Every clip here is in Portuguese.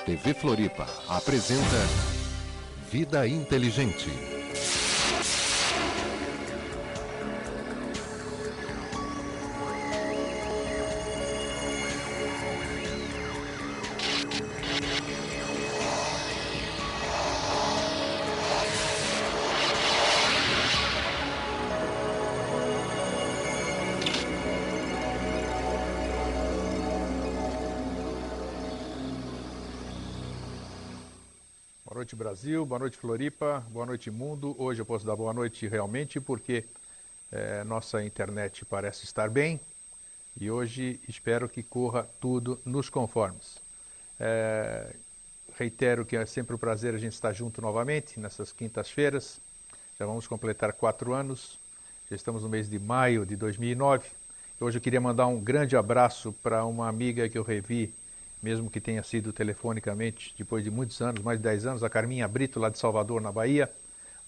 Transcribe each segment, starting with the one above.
TV Floripa apresenta Vida Inteligente. Boa noite, Brasil, boa noite, Floripa, boa noite, mundo. Hoje eu posso dar boa noite realmente porque nossa internet parece estar bem e hoje espero que corra tudo nos conformes. Reitero que é sempre um prazer a gente estar junto novamente nessas quintas-feiras. Já vamos completar 4 anos, já estamos no mês de maio de 2009. Hoje eu queria mandar um grande abraço para uma amiga que eu revi, mesmo que tenha sido telefonicamente, depois de muitos anos, mais de 10 anos, a Carminha Brito, lá de Salvador, na Bahia.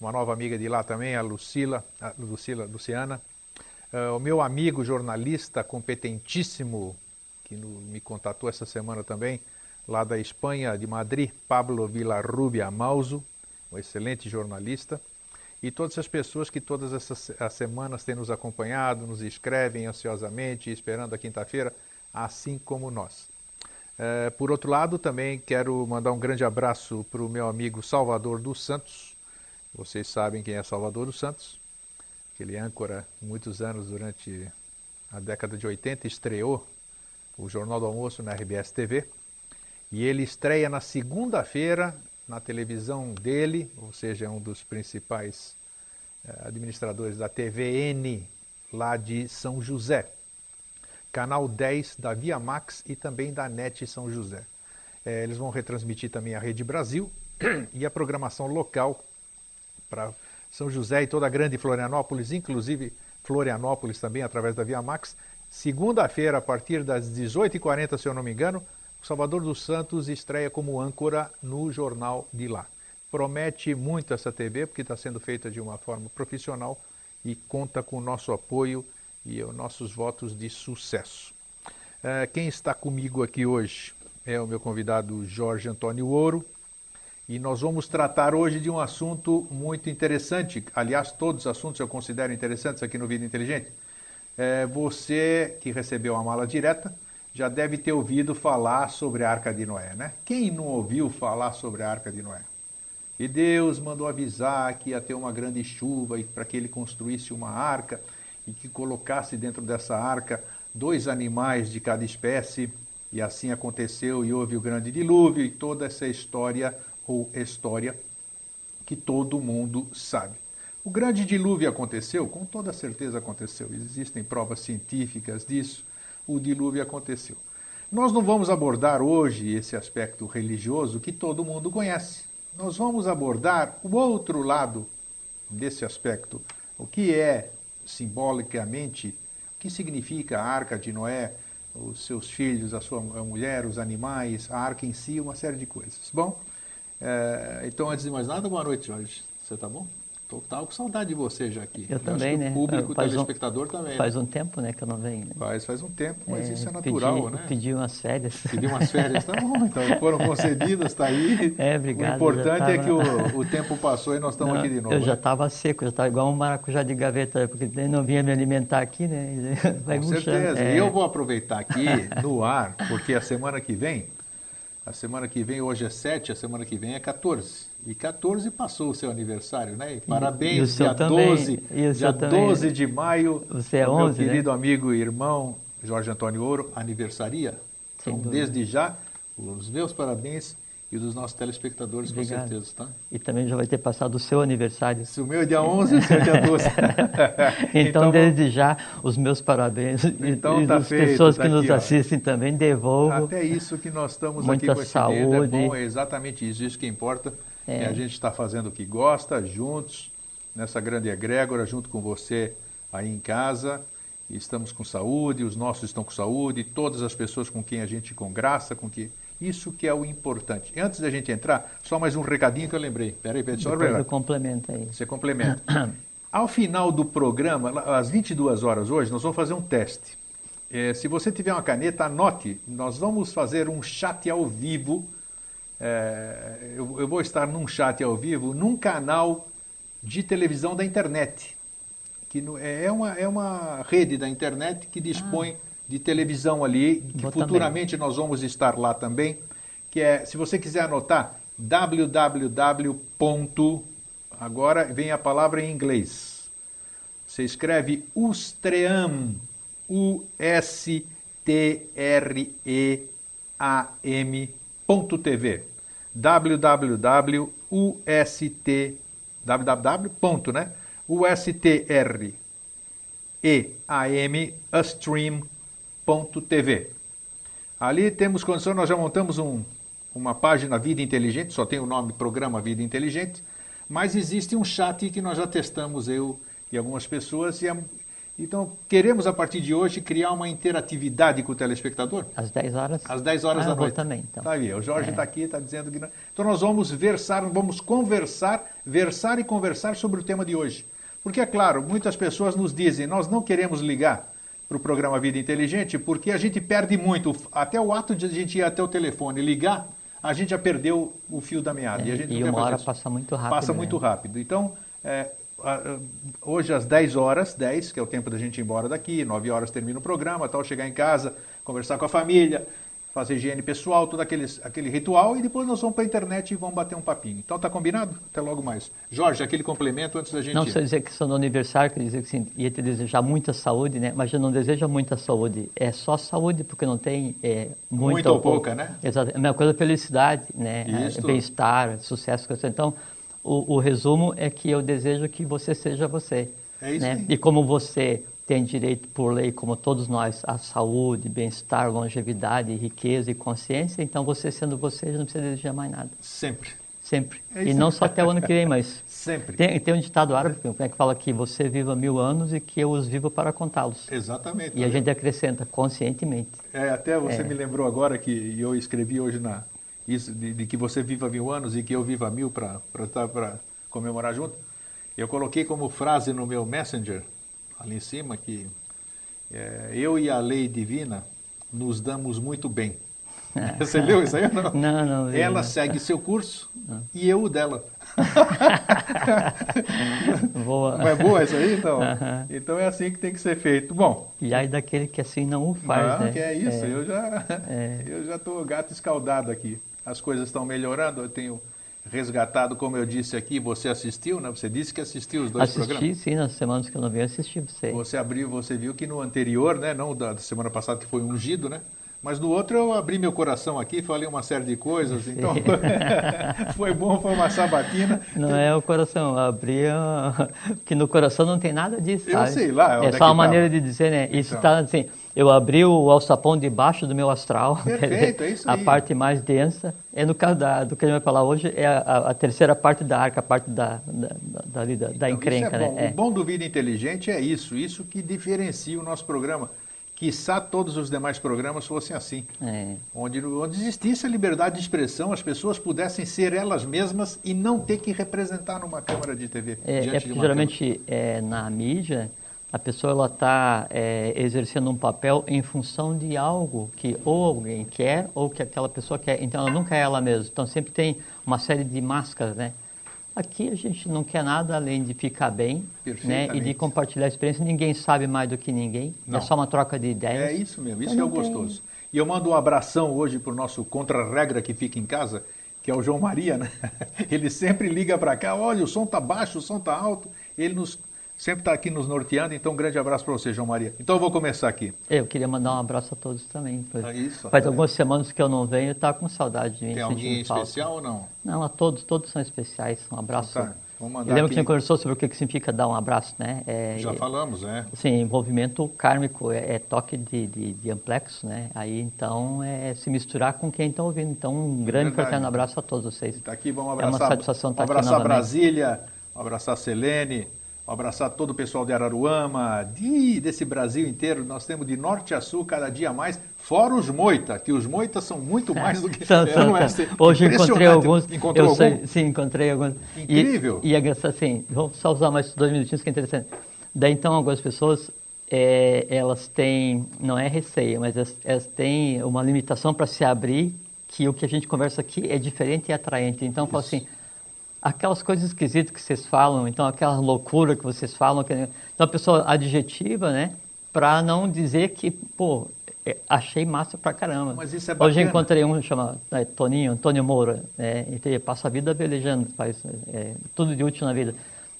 Uma nova amiga de lá também, a Luciana. O meu amigo jornalista competentíssimo, que me contatou essa semana também, lá da Espanha, de Madrid, Pablo Villarrubia Mauso, um excelente jornalista. E todas as pessoas que todas as semanas têm nos acompanhado, nos escrevem ansiosamente, esperando a quinta-feira, assim como nós. Por outro lado, também quero mandar um grande abraço para o meu amigo Salvador dos Santos. Vocês sabem quem é Salvador dos Santos, aquele âncora, muitos anos, durante a década de 80, estreou o Jornal do Almoço na RBS TV. E ele estreia na segunda-feira na televisão dele, ou seja, é um dos principais administradores da TVN lá de São José. Canal 10 da Via Max e também da NET São José. Eles vão retransmitir também a Rede Brasil e a programação local para São José e toda a grande Florianópolis, inclusive Florianópolis também, através da Via Max. Segunda-feira, a partir das 18h40, se eu não me engano, o Salvador dos Santos estreia como âncora no jornal de lá. Promete muito essa TV, porque está sendo feita de uma forma profissional e conta com o nosso apoio e os nossos votos de sucesso. Quem está comigo aqui hoje é o meu convidado Jorge Antônio Ouro, e nós vamos tratar hoje de um assunto muito interessante. Aliás, todos os assuntos eu considero interessantes aqui no Vida Inteligente. Você que recebeu a mala direta já deve ter ouvido falar sobre a Arca de Noé, né? Quem não ouviu falar sobre a Arca de Noé? E Deus mandou avisar que ia ter uma grande chuva e para que ele construísse uma arca e que colocasse dentro dessa arca 2 animais de cada espécie, e assim aconteceu, e houve o grande dilúvio, e toda essa história que todo mundo sabe. O grande dilúvio aconteceu? Com toda certeza aconteceu, existem provas científicas disso, o dilúvio aconteceu. Nós não vamos abordar hoje esse aspecto religioso que todo mundo conhece, nós vamos abordar o outro lado desse aspecto, o que é simbolicamente, o que significa a Arca de Noé, os seus filhos, a sua mulher, os animais, a arca em si, uma série de coisas. Bom, então antes de mais nada, boa noite, Jorge. Você está bom? Estou com saudade de você já aqui. Eu também, né? O público, o telespectador também. Faz um tempo, né, que eu não venho. Né? Faz um tempo, mas isso é natural, né? Pedi umas férias. Pedi umas férias, tá bom, então foram concedidas, está aí. Obrigado. O importante é que o tempo passou e nós estamos aqui de novo. Eu já estava seco, já estava igual um maracujá de gaveta, porque não vinha me alimentar aqui, né? Vai com certeza. E eu vou aproveitar aqui no ar, porque a semana que vem, hoje é 7, a semana que vem é 14. E 14 passou o seu aniversário, né? E parabéns, dia 12 de maio. Você é 11, meu querido amigo e irmão Jorge Antônio Ouro aniversaria. Então, desde já, os meus parabéns e dos nossos telespectadores, Obrigado. Com certeza, tá? E também já vai ter passado o seu aniversário. Se o meu é dia 11, o seu é dia 12. então, desde já, os meus parabéns. Então, e as pessoas que nos assistem também, devolvo. Até isso que nós estamos muita aqui com saúde. esse dedo, é bom, é exatamente isso que importa. A gente está fazendo o que gosta, juntos, nessa grande egrégora, junto com você aí em casa. E estamos com saúde, os nossos estão com saúde, todas as pessoas com quem a gente congraça, isso que é o importante. E antes da gente entrar, só mais um recadinho que eu lembrei. Peraí, só eu complemento aí. Você complementa. Ao final do programa, às 22 horas hoje, nós vamos fazer um teste. Se você tiver uma caneta, anote. Nós vamos fazer um chat ao vivo eu vou estar num chat ao vivo, num canal de televisão da internet, que é uma rede da internet que dispõe de televisão ali, que futuramente também nós vamos estar lá também, que é, se você quiser anotar, www. Agora vem a palavra em inglês. Você escreve Ustream, USTREAM.tv. www.ustream.tv. Ali temos condição, nós já montamos uma página Vida Inteligente, só tem o nome Programa Vida Inteligente, mas existe um chat que nós já testamos, eu e algumas pessoas, então queremos a partir de hoje criar uma interatividade com o telespectador. Às 10 horas? Às 10 horas da noite. Também, então. Tá aí, o Jorge está aqui, está dizendo que não. Então nós vamos versar e conversar sobre o tema de hoje. Porque é claro, muitas pessoas nos dizem, nós não queremos ligar para o programa Vida Inteligente porque a gente perde muito, até o ato de a gente ir até o telefone ligar, a gente já perdeu o fio da meada. E uma hora passa muito rápido. Passa muito rápido. Então, hoje às 10 horas, que é o tempo da gente ir embora daqui, 9 horas termina o programa, tal, chegar em casa, conversar com a família, fazer higiene pessoal, todo aquele ritual, e depois nós vamos para a internet e vamos bater um papinho. Então tá combinado? Até logo mais. Jorge, aquele complemento antes da gente... Não, só dizer que sou no aniversário, quer dizer que sim, ia te desejar muita saúde, né? Mas eu não desejo muita saúde, é só saúde, porque não tem muita ou pouca, né? Exato, a mesma coisa, felicidade, né? Bem-estar, sucesso. Então, o resumo é que eu desejo que você seja você. É isso, né? E como você tem direito por lei, como todos nós, a saúde, bem-estar, longevidade, riqueza e consciência, então você sendo você, já não precisa desejar mais nada. Sempre. Sempre. E não só até o ano que vem, mas... Sempre. Tem um ditado árabe que fala que você viva 1000 anos e que eu os vivo para contá-los. Exatamente. E a gente acrescenta, conscientemente. Até você me lembrou agora que eu escrevi hoje isso de que você viva 1000 anos e que eu viva 1000 para comemorar junto. Eu coloquei como frase no meu Messenger, ali em cima, que eu e a lei divina nos damos muito bem. Você leu isso aí ou não? Não. Ela segue seu curso e eu o dela. Boa. Não é boa isso aí, então? Então é assim que tem que ser feito. Bom. E aí daquele que assim não o faz, né? Que é isso, eu já estou gato escaldado aqui. As coisas estão melhorando, eu tenho resgatado, como eu disse aqui, você assistiu, né? Você disse que assistiu os dois programas. Assisti, sim, nas semanas que eu não vi, assisti você. Você viu que no anterior, né? Não da semana passada, que foi ungido, né? Mas no outro eu abri meu coração aqui, falei uma série de coisas, sim. Então foi bom, foi uma sabatina. Não é o coração, eu abri, que no coração não tem nada disso, sabe? Eu sei lá. É só uma maneira de dizer, né? Isso está assim, eu abri o alçapão debaixo do meu astral. Perfeito, é isso aí. A parte mais densa, no caso do que a gente vai falar hoje, é a terceira parte da arca, a parte da encrenca, isso é bom. né? O bom do Vida Inteligente é isso que diferencia o nosso programa. Quiçá todos os demais programas fossem assim. Onde existisse a liberdade de expressão, as pessoas pudessem ser elas mesmas e não ter que representar numa câmera de TV. Porque geralmente na mídia, a pessoa está exercendo um papel em função de algo que ou alguém quer ou que aquela pessoa quer. Então ela nunca é ela mesma. Então sempre tem uma série de máscaras, né? Aqui a gente não quer nada além de ficar bem, né, e de compartilhar a experiência. Ninguém sabe mais do que ninguém. Não. É só uma troca de ideias. É isso mesmo, isso que é o gostoso. E eu mando um abração hoje para o nosso contra-regra que fica em casa, que é o João Maria, né? Ele sempre liga para cá, olha, o som está baixo, o som está alto. Ele sempre está aqui nos norteando, então um grande abraço para você, João Maria. Então eu vou começar aqui. Eu queria mandar um abraço a todos também. Isso, faz algumas semanas que eu não venho, eu estava com saudade de mim. Tem alguém especial ou não? Não, a todos são especiais. Um abraço. Então, tá. Vamos mandar lembra que a gente conversou sobre o que significa dar um abraço, né? Já falamos, Sim, envolvimento kármico, toque de amplexo, né? Aí então se misturar com quem está ouvindo. Então um grande e fraterno abraço a todos vocês. Está aqui, vamos abraçar. É uma satisfação estar aqui novamente. Um abraçar Brasília, um abraçar a Selene, um abraçar todo o pessoal de Araruama, desse Brasil inteiro. Nós temos de norte a sul cada dia mais, fora os moita, que os moitas são muito mais do que... Hoje encontrei alguns. Encontrou algum? Sim, encontrei alguns. Incrível. E assim, vou só usar mais 2 minutinhos que é interessante. Daí então algumas pessoas, elas têm, não é receio, mas elas têm uma limitação para se abrir que o que a gente conversa aqui é diferente e atraente. Então, eu falo assim, aquelas coisas esquisitas que vocês falam, então aquela loucura que vocês falam, então a pessoa adjetiva, né, para não dizer que, pô, achei massa pra caramba. Mas isso é bacana. Hoje eu encontrei um chamado Antônio Moura, ele passa a vida velejando, faz tudo de útil na vida.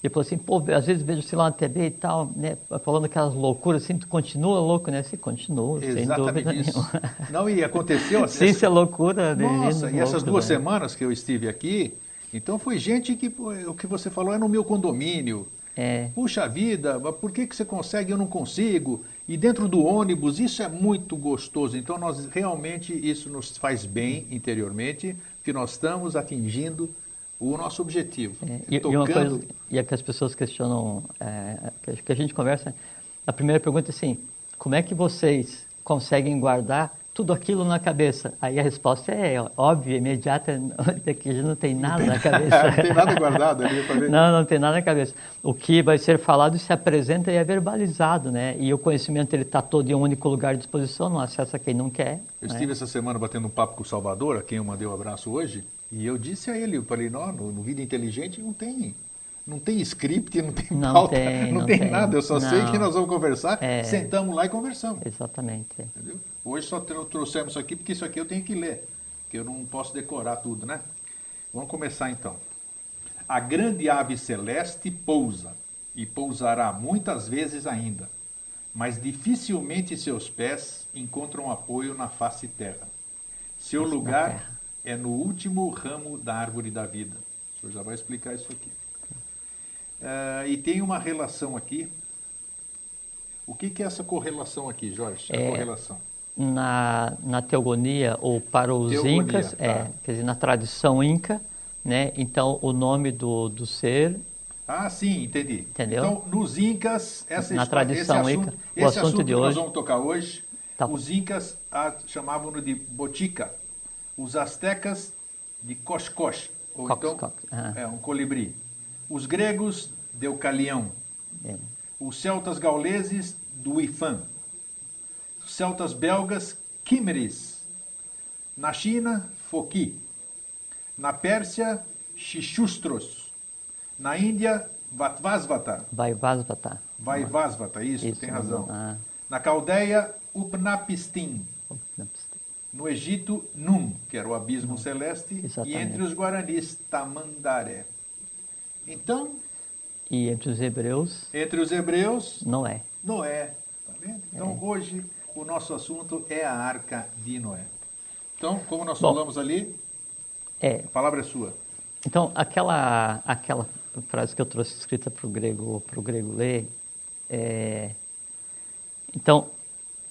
Ele falou assim, pô, às vezes vejo, sei lá, na TV e tal, né, falando aquelas loucuras, assim, tu continua louco, né? Você continua, sem dúvida nenhuma. Não, e aconteceu assim. Sim, isso é loucura. Nossa, e essas 2 né? semanas que eu estive aqui, então foi gente que, o que você falou é no meu condomínio. Puxa vida, por que você consegue e eu não consigo? E dentro do ônibus, isso é muito gostoso. Então, nós realmente, isso nos faz bem interiormente, que nós estamos atingindo o nosso objetivo. E uma coisa, e é que as pessoas questionam, que a gente conversa, a primeira pergunta é assim, como é que vocês conseguem guardar tudo aquilo na cabeça? Aí a resposta é óbvia, imediata, é que a gente não tem nada na cabeça. Não tem nada guardado ali para ver. Não tem nada na cabeça. O que vai ser falado se apresenta e é verbalizado, né? E o conhecimento ele está todo em um único lugar de disposição, não acessa quem não quer. Eu estive essa semana batendo um papo com o Salvador, a quem eu mandei um abraço hoje, e eu disse a ele, eu falei, no Vida Inteligente não tem script, não tem pauta, não tem nada, eu só sei que nós vamos conversar, sentamos lá e conversamos. Exatamente. Entendeu? Hoje só trouxemos isso aqui, porque isso aqui eu tenho que ler, porque eu não posso decorar tudo, né? Vamos começar então. A grande ave celeste pousa, e pousará muitas vezes ainda, mas dificilmente seus pés encontram apoio na face terra. Seu lugar é no último ramo da árvore da vida. O senhor já vai explicar isso aqui. E tem uma relação aqui. O que é essa correlação aqui, Jorge? A correlação. Na teogonia, ou para os incas, quer dizer, na tradição inca, né? Então, o nome do ser... Ah, sim, entendi. Entendeu? Então, nos incas, na tradição inca, o assunto de que hoje, nós vamos tocar hoje, tá. Os incas chamavam-no de botica, os astecas de coxcox, ou então um colibri. Os gregos, deucalião. Os celtas gauleses, do ifan. Os celtas belgas, quimeris. Na China, foqui. Na Pérsia, xixustros. Na Índia, vatvasvata. Vaivasvata, isso, tem razão. Na Caldeia, upnapistim. No Egito, Num, que era o abismo celeste. Exatamente. E entre os guaranis, Tamandaré. Então... E entre os hebreus... Noé. Noé, tá vendo? Então, hoje, o nosso assunto é a Arca de Noé. Então, como nós falamos ali, a palavra é sua. Então, aquela frase que eu trouxe escrita para o grego ler, então,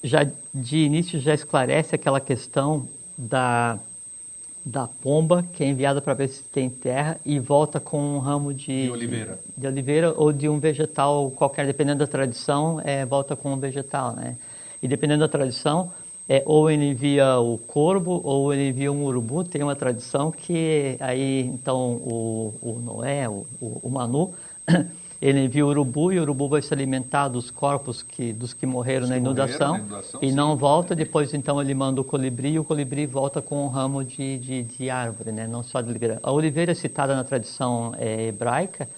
já de início já esclarece aquela questão da pomba que é enviada para ver se tem terra e volta com um ramo de oliveira ou de um vegetal qualquer, dependendo da tradição, volta com um vegetal, né? E dependendo da tradição, ou ele envia o corvo ou ele envia um urubu. Tem uma tradição que aí então o Noé, o Manu, ele envia o urubu e o urubu vai se alimentar dos corpos dos que morreram na inundação e não volta. Depois então ele manda o colibri e o colibri volta com um ramo de árvore, né? Não só de oliveira. A oliveira é citada na tradição hebraica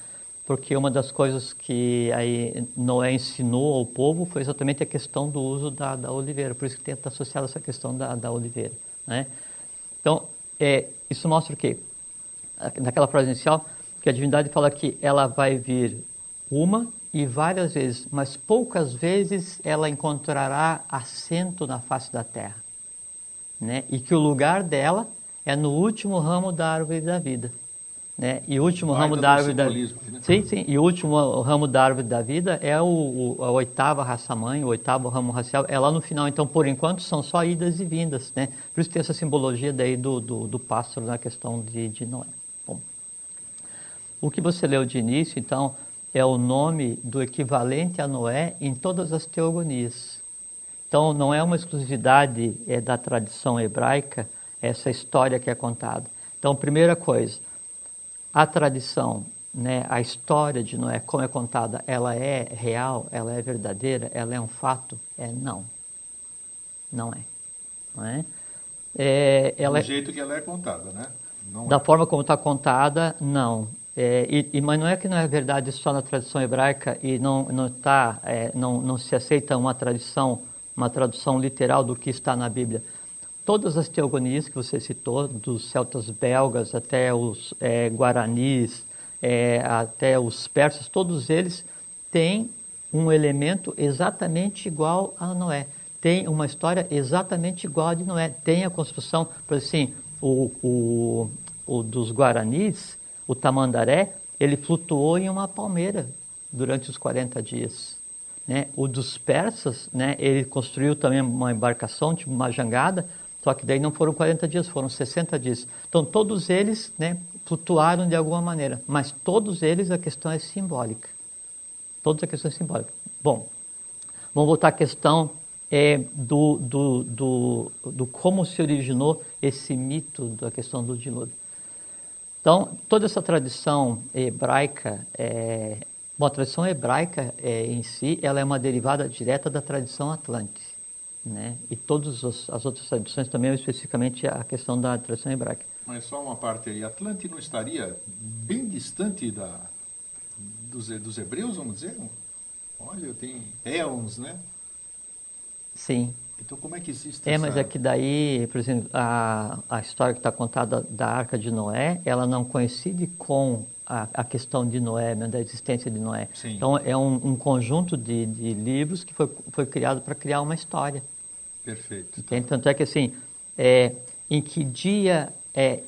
porque uma das coisas que aí Noé ensinou ao povo foi exatamente a questão do uso da oliveira. Por isso que está associada essa questão da oliveira, né? Então, isso mostra o quê? Naquela frase inicial, que a divindade fala que ela vai vir uma e várias vezes, mas poucas vezes ela encontrará assento na face da terra, né? E que o lugar dela é no último ramo da árvore da vida, né? E o último ramo da árvore da vida, sim, e o último ramo da árvore da vida é a oitava raça-mãe, o oitavo ramo racial, é lá no final. Então, por enquanto, são só idas e vindas, né? Por isso tem essa simbologia daí do pássaro na questão de Noé. Bom, o que você leu de início, então, é o nome do equivalente a Noé em todas as teogonias. Então, não é uma exclusividade da tradição hebraica essa história que é contada. Então, primeira coisa, a tradição, né, a história de Noé, como é contada, ela é real, ela é verdadeira, ela é um fato? Não. Não é. ela Do jeito que ela é contada, né? Não da é. forma como está contada, não. Mas não é que não é verdade só na tradição hebraica e não se aceita uma tradução literal do que está na Bíblia. Todas as teogonias que você citou, dos celtas belgas até os guaranis, até os persas, todos eles têm um elemento exatamente igual a Noé. Tem uma história exatamente igual a de Noé. Tem a construção, por assim, o dos guaranis, o tamandaré, ele flutuou em uma palmeira durante os 40 dias. Né? O dos persas, né, ele construiu também uma embarcação, tipo uma jangada, só que daí não foram 40 dias, foram 60 dias. Então todos eles, né, flutuaram de alguma maneira, mas todos eles a questão é simbólica. Todos a questão é simbólica. Bom, vamos voltar à questão do como se originou esse mito da questão do dilúvio. Então, toda essa tradição hebraica, a tradição hebraica em si, ela é uma derivada direta da tradição atlântica, né? E todas as outras tradições também, especificamente a questão da tradição hebraica. Mas só uma parte aí. Atlante não estaria bem distante dos hebreus, vamos dizer? Olha, tem éons, né? Sim. Então, como é que existe essa... Mas é que daí, por exemplo, a história que está contada da Arca de Noé, ela não coincide com a questão de Noé, né, da existência de Noé. Sim. Então, é um conjunto de livros que foi criado para criar uma história. Perfeito. Entende? Tanto é que, assim, em que dia,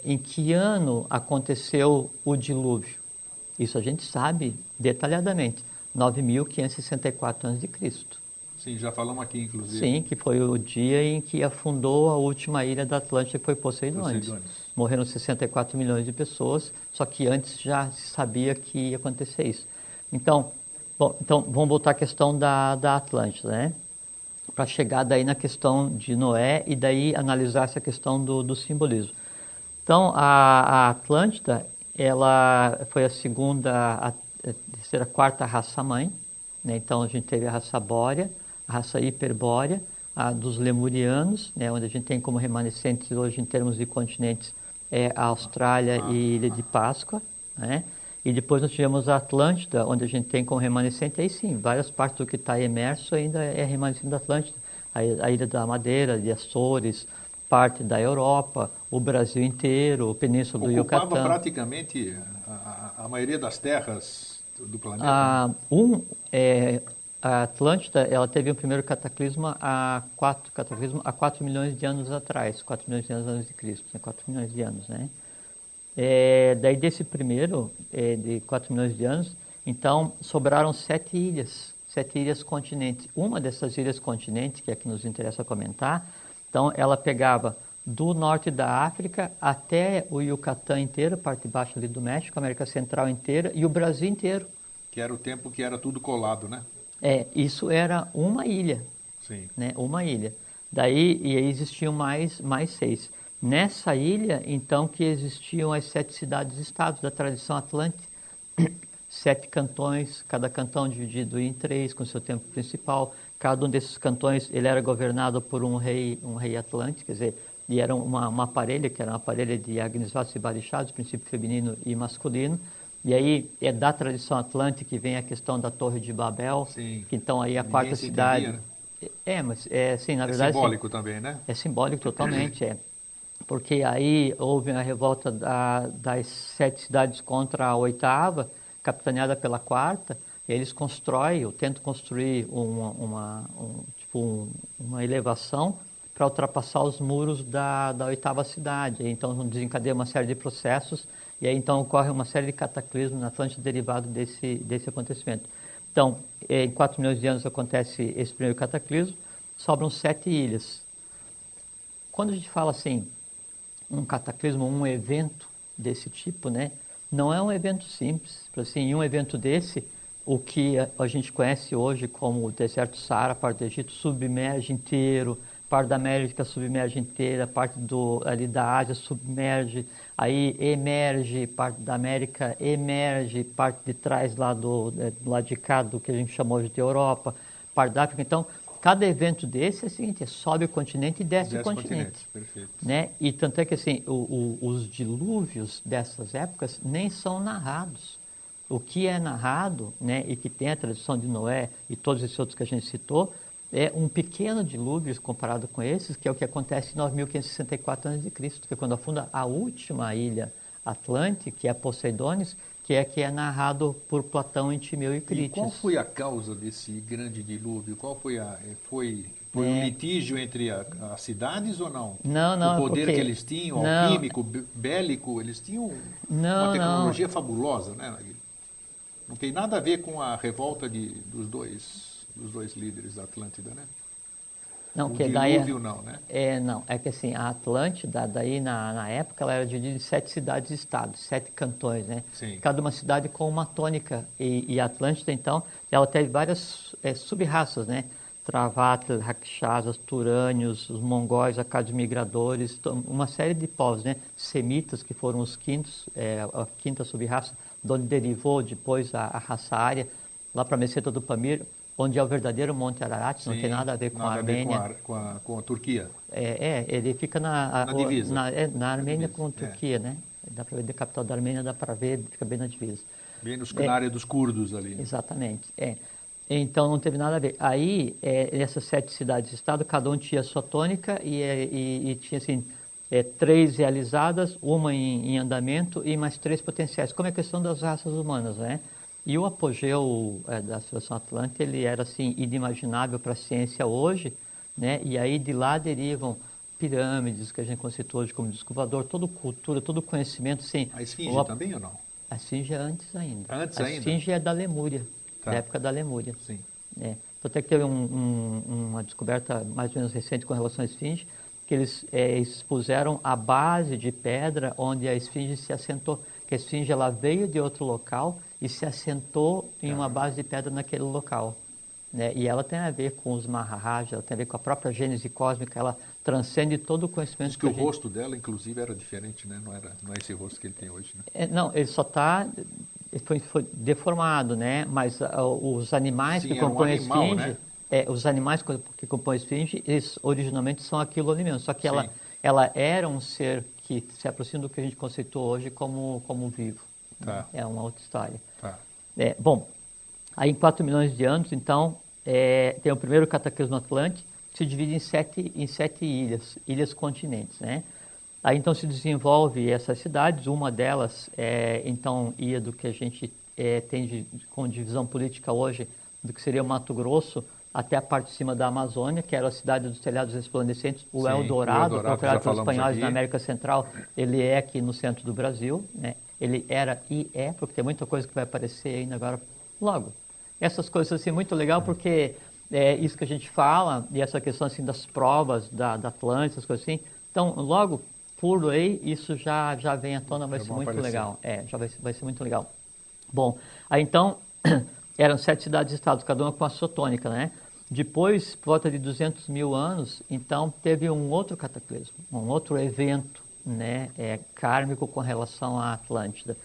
em que ano aconteceu o dilúvio? Isso a gente sabe detalhadamente. 9.564 a.C. Sim, já falamos aqui, inclusive. Sim, que foi o dia em que afundou a última ilha da Atlântida, que foi Poseidones. Morreram 64 milhões de pessoas, só que antes já se sabia que ia acontecer isso. Então, vamos voltar à questão da Atlântida, né? Para chegar daí na questão de Noé e daí analisar essa questão do simbolismo. Então, a Atlântida, ela foi a segunda, a terceira, quarta raça-mãe, né? Então, a gente teve a raça bórea, a raça hiperbórea, a dos lemurianos, né, onde a gente tem como remanescentes hoje em termos de continentes a Austrália e Ilha de Páscoa, né? E depois nós tivemos a Atlântida, onde a gente tem como remanescente, aí sim, várias partes do que está imerso ainda é remanescente da Atlântida, a Ilha da Madeira, de Açores, parte da Europa, o Brasil inteiro, a Península do Yucatán. Ocupava praticamente a maioria das terras do planeta? A Atlântida, ela teve o primeiro cataclisma há 4 milhões de anos atrás, 4 milhões de anos antes de Cristo, 4 milhões de anos, né? Daí desse primeiro, de 4 milhões de anos, então sobraram 7 ilhas continentes. Uma dessas ilhas continentes, que é a que nos interessa comentar, então ela pegava do norte da África até o Yucatán inteiro, parte de baixo ali do México, América Central inteira e o Brasil inteiro. Que era o tempo que era tudo colado, né? Isso era uma ilha. Sim. Né? Uma ilha. Daí existiam mais 6. Nessa ilha, então, que existiam as 7 cidades-estados da tradição atlântica. 7 cantões, cada cantão dividido em 3, com seu templo principal. Cada um desses cantões, ele era governado por um rei atlântico, quer dizer, e era uma parelha, que era uma parelha de Agnes, Vasos e Barichados, princípio feminino e masculino. E aí é da tradição atlântica que vem a questão da Torre de Babel, sim, que então aí a quarta cidade... Entendia, né? Mas sim, na verdade... É simbólico também, né? É simbólico totalmente, Porque aí houve a revolta das 7 cidades contra a 8ª, capitaneada pela 4ª, e eles tentam construir uma elevação para ultrapassar os muros da 8ª cidade. Então desencadeia uma série de processos, e aí então ocorre uma série de cataclismos na Atlântida derivado desse acontecimento. Então, em 4 milhões de anos acontece esse primeiro cataclismo, sobram 7 ilhas. Quando a gente fala assim, um cataclismo, um evento desse tipo, né, não é um evento simples. Assim, em um evento desse, o que a gente conhece hoje como o deserto Saara, parte do Egito, submerge inteiro, parte da América submerge inteira, parte ali da Ásia submerge, aí emerge, parte da América emerge, parte de trás lá do lado de cá, do que a gente chamou hoje de Europa, parte da África. Então, cada evento desse é o seguinte, sobe o continente e desce o continente. Perfeito. Né? E tanto é que assim, os dilúvios dessas épocas nem são narrados. O que é narrado, né, e que tem a tradição de Noé e todos esses outros que a gente citou, é um pequeno dilúvio comparado com esses, que é o que acontece em 9.564 a.C., que é quando afunda a última ilha Atlântica, que é Poseidones, que é narrado por Platão em Timeu e Crítias. E qual foi a causa desse grande dilúvio? Qual foi um litígio entre as cidades ou não? Não, o poder porque... que eles tinham, não, alquímico, bélico, eles tinham não, uma tecnologia fabulosa, né? Não tem nada a ver com a revolta dos dois líderes da Atlântida, né? Não, o que dilúvio daí não, né? Não, é que assim, a Atlântida, daí na época, ela era dividida em 7 cidades-estados, 7 cantões, né? Sim. Cada uma cidade com uma tônica. E a Atlântida, então, ela teve várias sub-raças, né? Travatas, Rakshasas, Turânios, os mongóis, acados migradores, uma série de povos, né? Semitas, que foram os quintos, a quinta sub-raça, de onde derivou depois a raça ária, lá para a meseta do Pamir, onde é o verdadeiro Monte Ararat, não tem nada a ver com a Armênia. Com a Turquia. Ele fica na divisa. Na Armênia divisa, com a Turquia, né? Dá para ver da capital da Armênia, dá para ver, fica bem na divisa. Bem na área dos curdos ali. Né? Exatamente, Então não teve nada a ver. Aí, essas 7 cidades-estado, cada um tinha a sua tônica e tinha assim, 3 realizadas, uma em andamento e mais 3 potenciais, como é a questão das raças humanas, né? E o apogeu da civilização atlântica, ele era assim inimaginável para a ciência hoje, né? E aí de lá derivam pirâmides, que a gente conceitou hoje como disco voador, toda cultura, todo conhecimento, sim. A esfinge também ou não? A esfinge é antes ainda. Antes a ainda? esfinge é da Lemúria, Tá. da época da Lemúria. Sim. Até que teve uma descoberta mais ou menos recente com relação à esfinge, que eles expuseram a base de pedra onde a esfinge se assentou. Que a esfinge ela veio de outro local e se assentou em uma base de pedra naquele local. Né? E ela tem a ver com os Maharajas, ela tem a ver com a própria gênese cósmica, ela transcende todo o conhecimento. Diz que o rosto dela, inclusive, era diferente, né? Não é esse rosto que ele tem hoje, né? Não, ele só está... Foi deformado, né? Mas os animais que compõem a esfinge... Né? Os animais que compõem a esfinge, eles originalmente são aquilo ali mesmo. Só que ela era um ser que se aproxima do que a gente conceitou hoje como vivo. Tá. É uma outra história. Tá. Bom, aí em 4 milhões de anos, então, tem o primeiro cataclismo Atlântico, que se divide em sete ilhas continentes, né? Aí então se desenvolve essas cidades, uma delas então ia do que a gente tem com divisão política hoje, do que seria o Mato Grosso, até a parte de cima da Amazônia, que era a cidade dos telhados resplandecentes, o Eldorado, procurado pelos espanhóis na América Central, ele é aqui no centro do Brasil, né? Ele era e porque tem muita coisa que vai aparecer ainda agora logo. Essas coisas assim, muito legal, porque isso que a gente fala, e essa questão assim das provas da Atlântida, essas coisas assim, então logo por aí isso já vem à tona, vai ser muito legal. Já vai ser muito legal. Bom, aí então eram 7 cidades-estados, cada uma com a sua tônica, né? Depois, por volta de 200 mil anos, então teve um outro cataclismo, um outro evento, né, kármico com relação à Atlântida.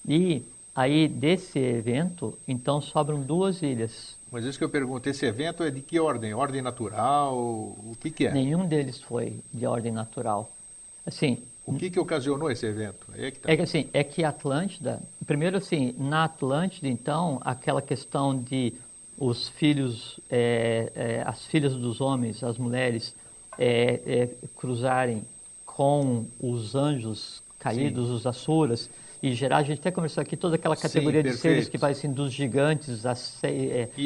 E aí desse evento, então sobram 2 ilhas. Mas isso que eu pergunto, esse evento é de que ordem? Ordem natural? O que é? Nenhum deles foi de ordem natural. Assim, o que ocasionou esse evento? É que a Atlântida, primeiro assim, na Atlântida, então, aquela questão de os filhos, as filhas dos homens, as mulheres, cruzarem com os anjos caídos, sim, os asuras, e gerar, a gente até conversou aqui, toda aquela categoria, sim, de seres que vai assim, dos gigantes,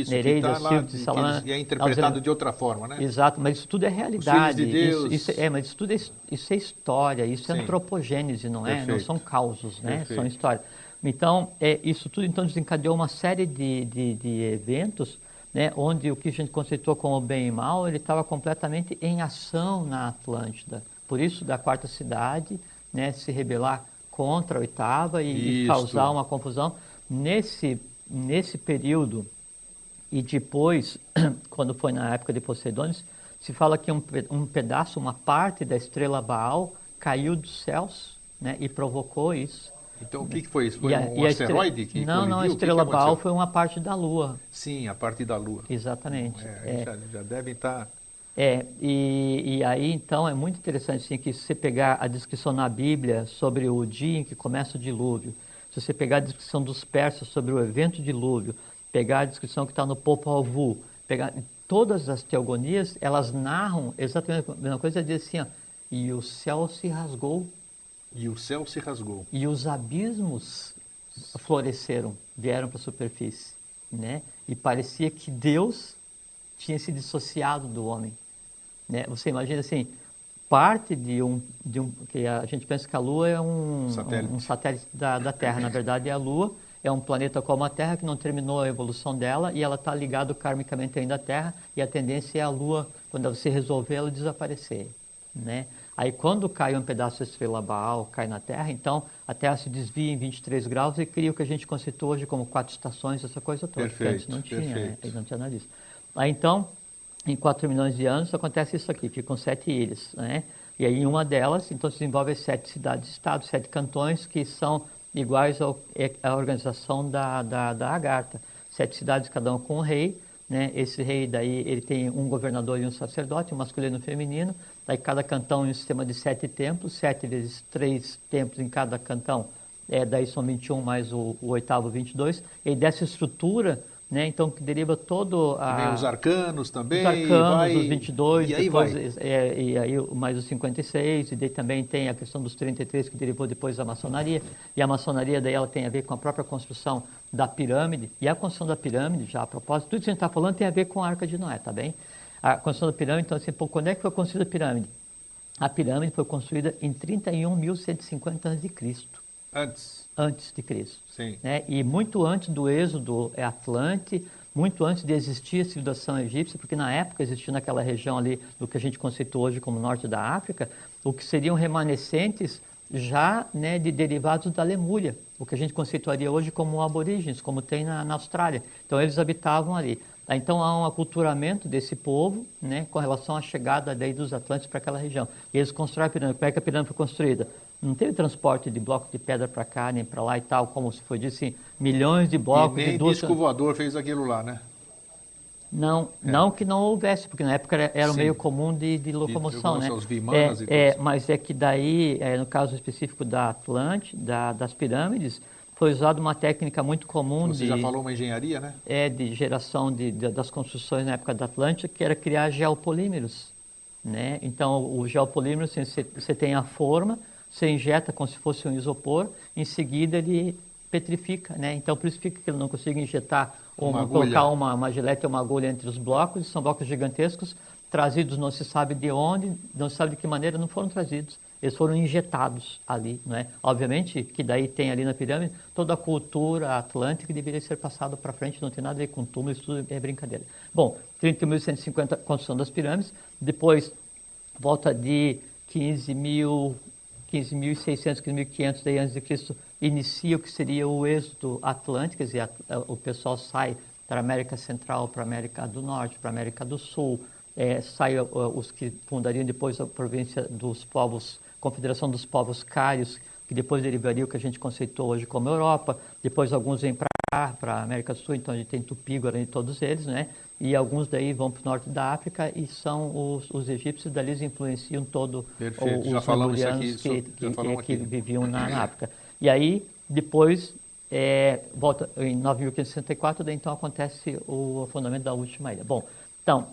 Nereidas, Sílfides, Salamandras. E é interpretado de outra forma, né? Exato, mas isso tudo é realidade. Os filhos de Deus. Mas isso tudo isso é história, isso é antropogênese, não é? Não são causos, né? São história. Então, isso tudo então desencadeou uma série de eventos, né, onde o que a gente conceitou como bem e mal, ele estava completamente em ação na Atlântida. Por isso, da 4ª cidade, né, se rebelar contra a 8ª e causar uma confusão. Nesse período, e depois, quando foi na época de Poseidones, se fala que um pedaço, uma parte da estrela Baal caiu dos céus, né, e provocou isso. Então, o que foi isso? Foi E a um asteroide que Não, colidiu? a O que estrela Baal aconteceu? foi uma parte da Lua. Sim, a parte da Lua. Exatamente. Já devem estar... E aí então é muito interessante assim, que se você pegar a descrição na Bíblia sobre o dia em que começa o dilúvio, se você pegar a descrição dos persas sobre o evento dilúvio, pegar a descrição que está no Popol Vuh, pegar todas as teogonias, elas narram exatamente a mesma coisa, diz assim, ó, e o céu se rasgou E o céu se rasgou. e os abismos floresceram, vieram para a superfície, né? E parecia que Deus tinha se dissociado do homem, né? Você imagina assim, parte que a gente pensa que a Lua é um satélite da Terra. Na verdade, a Lua é um planeta como a Terra que não terminou a evolução dela e ela está ligada karmicamente ainda à Terra, e a tendência é a Lua, quando você resolver, ela desaparecer, né? Aí quando cai um pedaço da estrela Baal, cai na Terra, então a Terra se desvia em 23 graus e cria o que a gente conceitou hoje como 4 estações, essa coisa toda. Perfeito, antes não tinha, né? perfeito. Não tinha nada disso. Aí então, em 4 milhões de anos, acontece isso aqui, ficam 7 ilhas, né? E aí em uma delas, então se desenvolve 7 cidades-estados, 7 cantões que são iguais à organização da Agartha. 7 cidades, cada um com um rei, né? Esse rei daí, ele tem um governador e um sacerdote, um masculino e um feminino. Daí cada cantão em um sistema de 7 templos, 7 vezes 3 templos em cada cantão, daí são 21 mais o oitavo 22. E dessa estrutura, né, então que deriva todo Que vem os arcanos também. os arcanos, vai, os 22, e aí depois, vai. e aí mais os 56, e daí também tem a questão dos 33 que derivou depois da maçonaria, e a maçonaria daí ela tem a ver com a própria construção da pirâmide, e a construção da pirâmide, já a propósito, tudo isso que a gente está falando tem a ver com a Arca de Noé, tá bem? A construção da pirâmide, então assim, pô, quando é que foi construída a pirâmide? A pirâmide foi construída em 31.150 a.C. Antes de Cristo. Sim. Né? E muito antes do êxodo Atlante, muito antes de existir a civilização egípcia, porque na época existia naquela região ali, do que a gente conceitou hoje como norte da África, o que seriam remanescentes já, né, de derivados da Lemúria, o que a gente conceituaria hoje como aborígenes, como tem na Austrália. Então eles habitavam ali. Então há um aculturamento desse povo, né, com relação à chegada daí dos Atlantes para aquela região. E eles constroem a pirâmide. Como é que a pirâmide foi construída? Não teve transporte de bloco de pedra para cá, nem para lá e tal, como se foi dito assim, milhões de blocos. E nem disco voador fez aquilo lá, né? Não, não que não houvesse, porque na época era um Sim. meio comum de locomoção, né? Os vimanas e tudo. Mas é que daí, no caso específico da Atlante, das pirâmides, foi usada uma técnica muito comum Você já falou uma engenharia, né? de geração das construções na época da Atlântida, que era criar geopolímeros, né? Então, o geopolímero, assim, você tem a forma, você injeta como se fosse um isopor, em seguida ele petrifica, né? Então, por isso que ele não consegue injetar colocar uma gilete ou uma agulha entre os blocos. São blocos gigantescos, trazidos não se sabe de onde, não se sabe de que maneira, não foram trazidos. Eles foram injetados ali, não é? Obviamente que daí tem ali na pirâmide toda a cultura atlântica que deveria ser passada para frente, não tem nada a ver com túmulo, isso tudo é brincadeira. Bom, 30.150 construção das pirâmides, depois volta de 15.600, 15.500 antes de Cristo, inicia o que seria o êxodo atlântico, quer dizer, o pessoal sai para a América Central, para a América do Norte, para a América do Sul, sai os que fundariam depois a província dos povos, Confederação dos Povos Cários, que depois derivaria o que a gente conceitou hoje como Europa, depois alguns vêm para a América do Sul, então a gente tem Tupi, Guarani, todos eles, né? E alguns daí vão para o norte da África e são os egípcios, dali eles influenciam todo os lemurianos que viviam na África. E aí, depois, volta em 9.564, daí então acontece o afundamento da última ilha. Bom, então,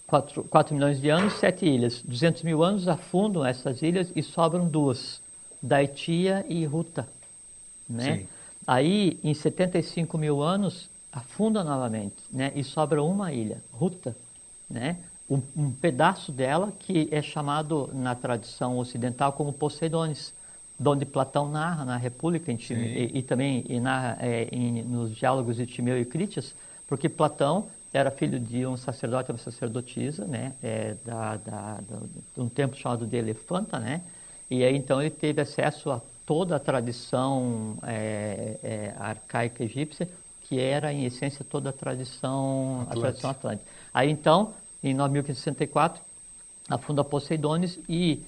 4 milhões de anos, 7 ilhas. 200 mil anos afundam essas ilhas e sobram 2, Daitia e Ruta, né? Sim. Aí, em 75 mil anos, afunda novamente, né? E sobra uma ilha, Ruta, né? Um pedaço dela que é chamado na tradição ocidental como Poseidones, onde Platão narra na República e também narra nos diálogos de Timeu e Critias, porque Platão era filho de um sacerdote e uma sacerdotisa, né? De um templo chamado de Elefanta, né? E aí então ele teve acesso a toda a tradição arcaica egípcia, que era em essência toda a tradição atlântica. Aí então, em 9.564, afunda Poseidones e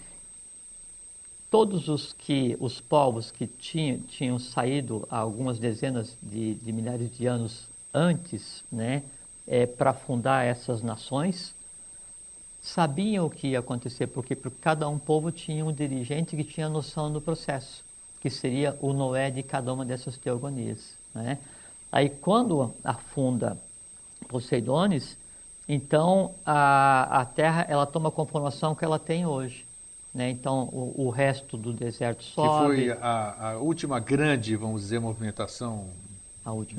todos os povos que tinham saído há algumas dezenas de milhares de anos antes, né, para fundar essas nações, sabiam o que ia acontecer, porque cada um povo tinha um dirigente que tinha noção do processo, que seria o Noé de cada uma dessas teogonias, né? Aí quando afunda Poseidones, então a Terra ela toma a conformação que ela tem hoje, né? Então o resto do deserto sobe. Que foi a última grande, vamos dizer, movimentação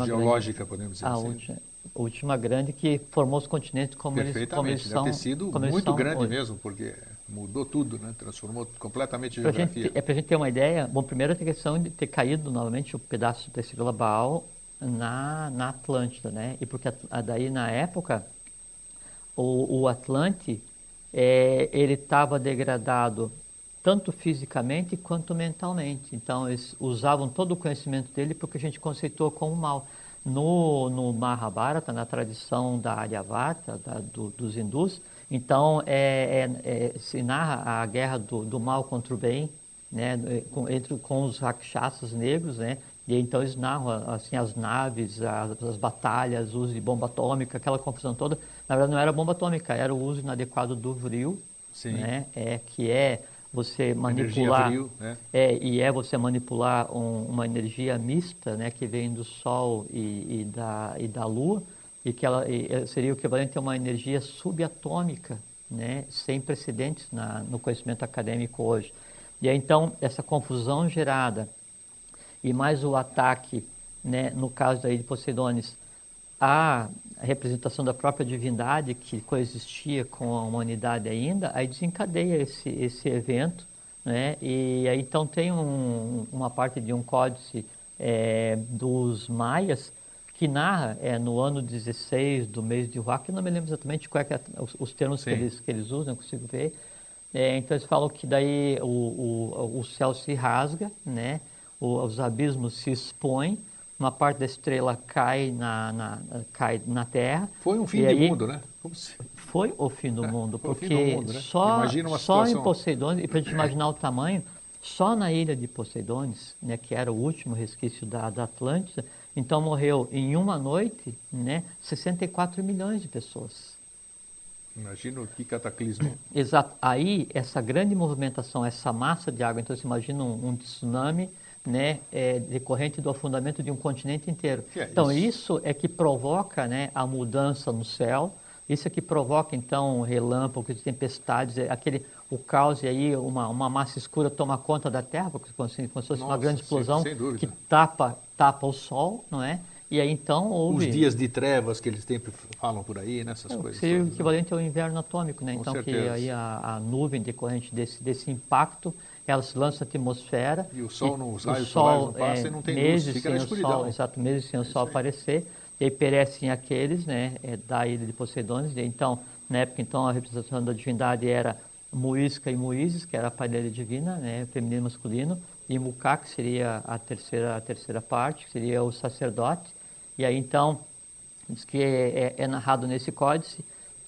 geológica, podemos dizer assim. A última grande que formou os continentes como eles são. Deve ter sido muito grande hoje. Mesmo, porque mudou tudo, né? Transformou completamente a geografia. Para a gente ter uma ideia, bom, primeiro a questão de ter caído novamente o pedaço da Estrela Baal na Atlântida, né? E porque daí na época o Atlante ele estava degradado tanto fisicamente quanto mentalmente. Então eles usavam todo o conhecimento dele porque a gente conceitou como mal. No Mahabharata, na tradição da Aryavata, dos hindus, então se narra a guerra do mal contra o bem, né, com os rakshasas negros, né, e então eles narram assim, as naves, as batalhas, o uso de bomba atômica, aquela confusão toda. Na verdade não era bomba atômica, era o uso inadequado do vril, né, que é você manipular, frio, né? Você manipular uma energia mista, né, que vem do Sol e da Lua, e que ela seria o equivalente a uma energia subatômica, né, sem precedentes no conhecimento acadêmico hoje. E aí, então, essa confusão gerada, e mais o ataque, né, no caso daí de Poseidones, a representação da própria divindade que coexistia com a humanidade ainda, aí desencadeia esse evento, né? E aí então tem uma parte de um códice dos maias que narra no ano 16 do mês de Ruach, que eu não me lembro exatamente qual os termos que eles usam, não consigo ver. Então eles falam que daí o céu se rasga, né? Os abismos se expõem, uma parte da estrela cai na Terra. Foi um fim de mundo, né? Foi o fim do mundo, porque mundo, né? só em Poseidones, e para a gente imaginar o tamanho, só na ilha de Poseidones, né, que era o último resquício da Atlântida, então morreu em uma noite, né, 64 milhões de pessoas. Imagina que cataclismo. Exato. Aí, essa grande movimentação, essa massa de água, então você imagina um tsunami, né, decorrente do afundamento de um continente inteiro. Então isso é que provoca, né, a mudança no céu, isso é que provoca então relâmpagos, tempestades, o caos, e aí uma massa escura toma conta da Terra, porque como se fosse uma grande explosão que tapa o Sol, não é? E aí então houve... Os dias de trevas que eles sempre falam por aí, nessas coisas. Seria o equivalente ao inverno atômico, né? Então certeza. Que aí a nuvem decorrente desse impacto, ela se lança na atmosfera. E o Sol, os raios solares não passam e não tem luz, fica na escuridão. Sol, exato, meses sem o Sol aparecer. E aí perecem aqueles, né, da ilha de Poseidones. E então, na época, então, a representação da divindade era Muisca e Muísis, que era a parelha divina, né, feminino e masculino. E Muká, que seria a terceira parte, que seria o sacerdote. E aí, então, diz que é narrado nesse códice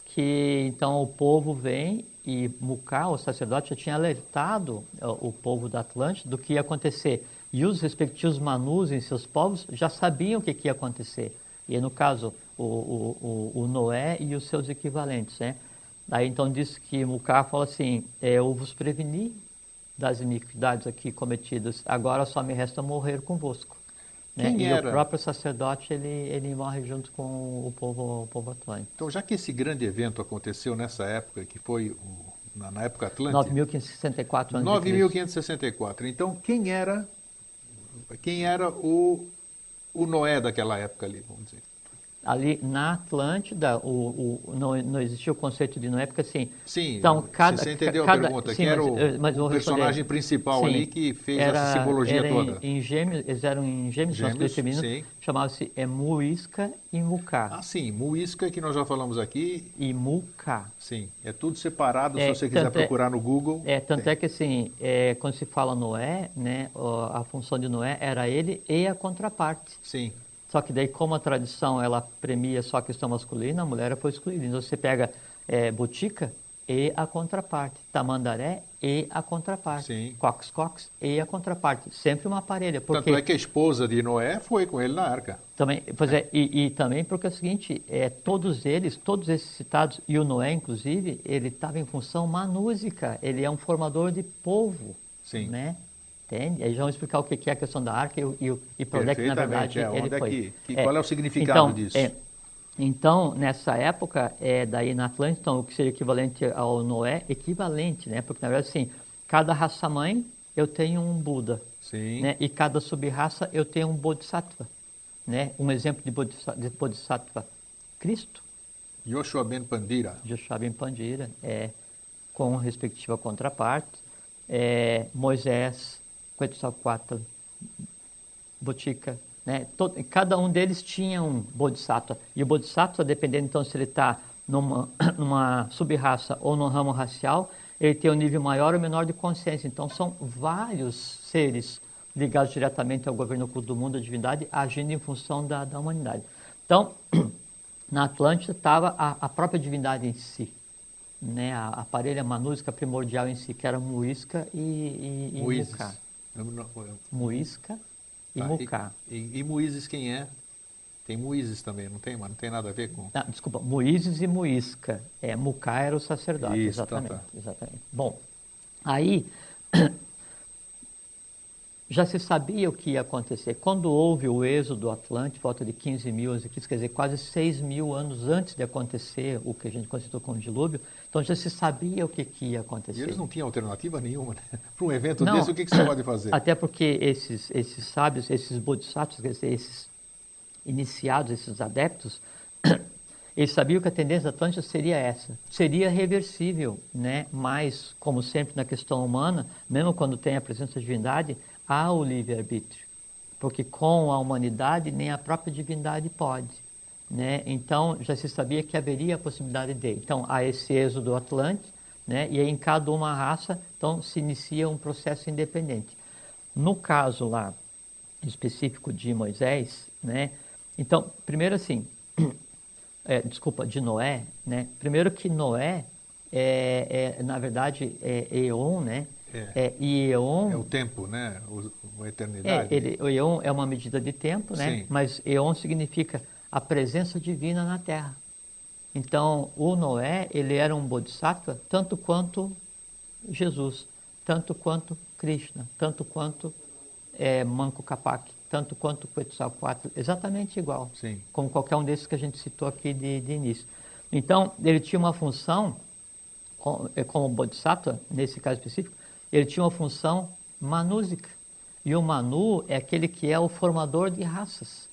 que, então, o povo vem e Muká, o sacerdote, já tinha alertado o povo da Atlântida do que ia acontecer. E os respectivos Manus em seus povos já sabiam o que ia acontecer. E, no caso, o Noé e os seus equivalentes, né? Aí, então, diz que Muká fala assim, eu vos preveni das iniquidades aqui cometidas, agora só me resta morrer convosco. Né? E o próprio sacerdote, ele morre junto com o povo atlântico. Então, já que esse grande evento aconteceu nessa época, que foi na época atlântica... 9.564 anos 9.564. Então, quem era o Noé daquela época ali, vamos dizer? Ali na Atlântida, não existia o conceito de Noé, porque assim... Sim, então, você entendeu a pergunta, quem era o personagem principal ali que fez essa simbologia toda? Eles eram em gêmeos masculino e feminino, chamava-se Muisca e Muká. Ah, sim, Muisca, que nós já falamos aqui. E Muká. Sim, é tudo separado, se você quiser procurar no Google. Tanto é que assim, quando se fala Noé, né, a função de Noé era ele e a contraparte. Sim. Só que daí, como a tradição ela premia só a questão masculina, a mulher foi excluída. Então, você pega Botica, e a contraparte. Tamandaré e a contraparte. Sim. Cox, cox e a contraparte. Sempre uma parelha. Porque Tanto é que a esposa de Noé foi com ele na arca. também, pois é, e também porque é o seguinte, todos esses citados, e o Noé, inclusive, ele estava em função manúsica. Ele é um formador de povo. Sim. Né? Entende? Aí já vamos explicar o que é a questão da arca e para onde é que, na verdade, ele onde foi. Qual é o significado Então, disso? Então, nessa época, daí na Atlântida, então, o que seria equivalente ao Noé, equivalente, né? Porque, na verdade, assim, cada raça-mãe eu tenho um Buda. Sim. Né? E cada sub-raça eu tenho um Bodhisattva. Né? Um exemplo de Bodhisattva, Cristo. Yoshua Ben Pandira. Joshua Ben Pandira, com respectiva contraparte. Moisés, Quetzalcoatl, Botica, né? Cada um deles tinha um Bodhisattva. E o Bodhisattva, dependendo então se ele está numa sub-raça ou num ramo racial, ele tem um nível maior ou menor de consciência. Então são vários seres ligados diretamente ao governo oculto do mundo, à divindade, agindo em função da humanidade. Então, na Atlântida estava a própria divindade em si. Né, a parelha manúsica primordial em si, que era Muisca e Muká. Muisca e Muká. E Moíses quem é? Tem Moíses também, não tem? Mas não tem nada a ver com... Desculpa, Moíses e Muisca. Muká era o sacerdote, isso, exatamente, tá. exatamente. Bom, aí já se sabia o que ia acontecer. Quando houve o êxodo atlântico, volta de 15 mil anos, quer dizer, quase 6 mil anos antes de acontecer o que a gente considerou como dilúvio, então já se sabia o que ia acontecer. E eles não tinham alternativa nenhuma, né? Para um evento desse, o que você pode fazer? Até porque esses sábios, esses bodhisattvas, quer dizer, esses iniciados, esses adeptos, eles sabiam que a tendência atlântica seria essa. Seria reversível, né? Mas, como sempre na questão humana, mesmo quando tem a presença da divindade, há o livre-arbítrio, porque com a humanidade nem a própria divindade pode. Né? Então, já se sabia que haveria a possibilidade de. Então, há esse êxodo atlântico, né? E aí em cada uma raça, então, se inicia um processo independente. No caso lá, específico de Moisés, né? Então, primeiro assim, de Noé, né? Primeiro que Noé na verdade, Eon, né? E Eon... É o tempo, né? A eternidade. O Eon é uma medida de tempo, né? Sim. Mas Eon significa a presença divina na Terra. Então, o Noé, ele era um bodhisattva tanto quanto Jesus, tanto quanto Krishna, tanto quanto Manco Capac, tanto quanto Quetzalcoatl, exatamente igual, Sim. como qualquer um desses que a gente citou aqui de início. Então, ele tinha uma função, como bodhisattva, nesse caso específico, ele tinha uma função manúsica. E o Manu é aquele que é o formador de raças.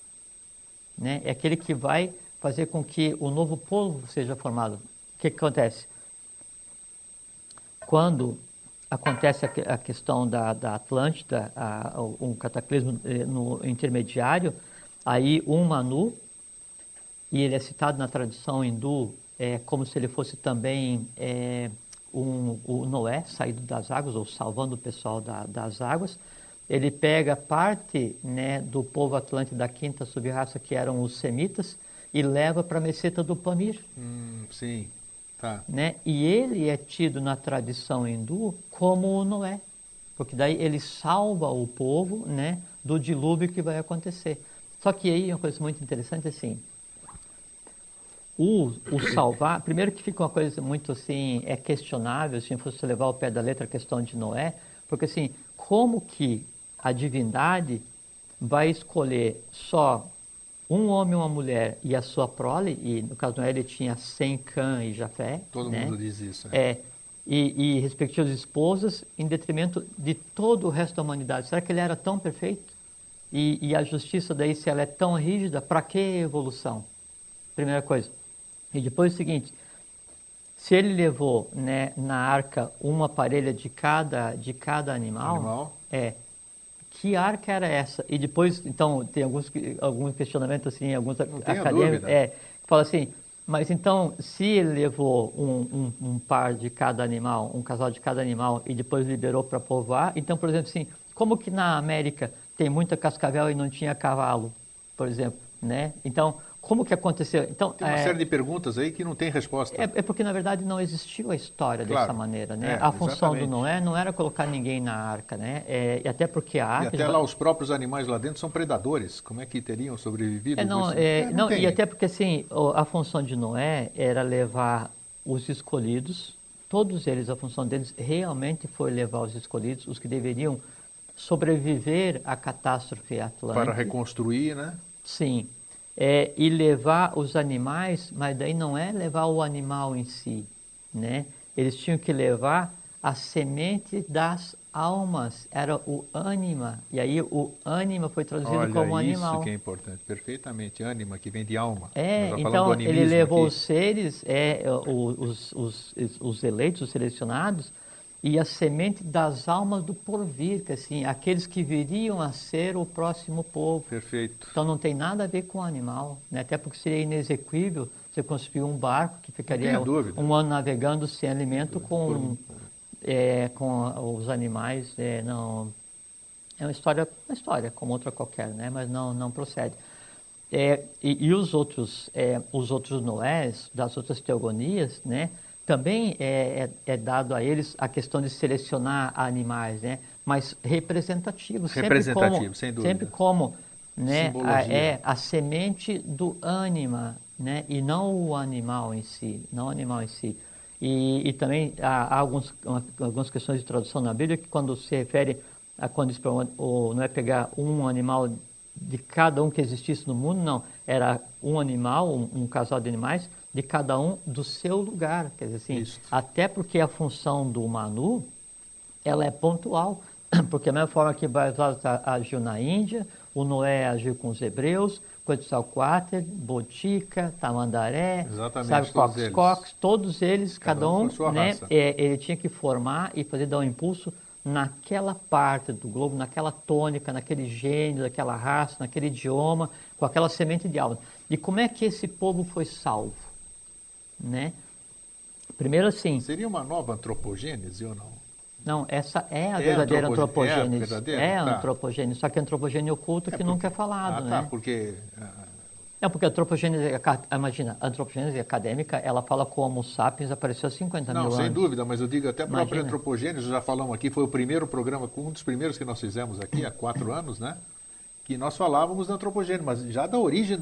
Né? É aquele que vai fazer com que o novo povo seja formado. O que acontece? Quando acontece a questão da Atlântida, um cataclismo no intermediário, aí um Manu, e ele é citado na tradição hindu como se ele fosse também o Noé, saído das águas, ou salvando o pessoal das águas. Ele pega parte, né, do povo atlântico da quinta sub-raça, que eram os semitas, e leva para a meseta do Pamir. Sim, tá. Né? E ele é tido na tradição hindu como o Noé, porque daí ele salva o povo, né, do dilúvio que vai acontecer. Só que aí uma coisa muito interessante assim, o salvar, primeiro que fica uma coisa muito assim, questionável, se fosse levar ao pé da letra a questão de Noé, porque assim, como que a divindade vai escolher só um homem e uma mulher e a sua prole, e no caso Noé ele tinha Sem, Cã e Jafé. Todo mundo diz isso. E respectivas esposas, em detrimento de todo o resto da humanidade. Será que ele era tão perfeito? E a justiça daí, se ela é tão rígida, para que evolução? Primeira coisa. E depois o seguinte, se ele levou, né, na arca uma parelha de cada animal, que arca era essa? E depois, então, tem alguns questionamentos assim, alguns acadêmicos, que falam assim, mas então, se ele levou um par de cada animal, um casal de cada animal, e depois liberou para povoar, então, por exemplo, assim, como que na América tem muita cascavel e não tinha cavalo, por exemplo, né? Então, como que aconteceu? Então, Tem uma série de perguntas aí que não tem resposta. É porque, na verdade, não existiu a história Claro. dessa maneira, né? A função Exatamente. do Noé não era colocar ninguém na arca, né? E até porque a E arca... até lá os próprios animais lá dentro são predadores. Como é que teriam sobrevivido? Não, não tem. e até porque, assim, a função de Noé era levar os escolhidos, todos eles, a função deles realmente foi levar os escolhidos, os que deveriam sobreviver à catástrofe atlântica. Para reconstruir, né? Sim. E levar os animais, mas daí não é levar o animal em si, né? Eles tinham que levar a semente das almas, era o ânima, e aí o ânima foi traduzido como animal. Isso que é importante, perfeitamente, ânima, que vem de alma. Então ele levou os seres, os eleitos, os selecionados, e a semente das almas do porvir, que assim, aqueles que viriam a ser o próximo povo. Perfeito. Então não tem nada a ver com o animal, né? Até porque seria inexequível você construir um barco que ficaria um ano navegando sem alimento com os animais. Não, é uma história, como outra qualquer, né? Mas não procede. E os outros Noés, das outras teogonias, né? Também é dado a eles a questão de selecionar animais, né? Mas representativos, sem dúvida. Sempre como, né? A semente do ânima, né? E não o animal em si, E também há algumas questões de tradução na Bíblia que quando se refere a quando diz não é pegar um animal de cada um que existisse no mundo, não. Era um animal, um casal de animais, de cada um do seu lugar. Quer dizer assim, até porque a função do Manu, ela é pontual. Porque da mesma forma que Barzaz agiu na Índia, o Noé agiu com os hebreus, Quetzalcoatl, Botica, Tamandaré, sabe, Cox, todos eles, cada um, né, ele tinha que formar e dar um impulso naquela parte do globo, naquela tônica, naquele gênero, naquela raça, naquele idioma, com aquela semente de alma. E como é que esse povo foi salvo? Né? Primeiro assim... Seria uma nova antropogênese ou não? Não, essa é a verdadeira antropogênese. A antropogênese, só que a antropogênese oculta que nunca é falado, né? Porque... porque a antropogênese, imagina, a antropogênese acadêmica, ela fala como o Sapiens apareceu há 50 mil anos. Não, sem dúvida, mas eu digo até a própria antropogênese, já falamos aqui, foi o primeiro programa, um dos primeiros que nós fizemos aqui, há 4 anos, né? Que nós falávamos da antropogênese, mas já da origem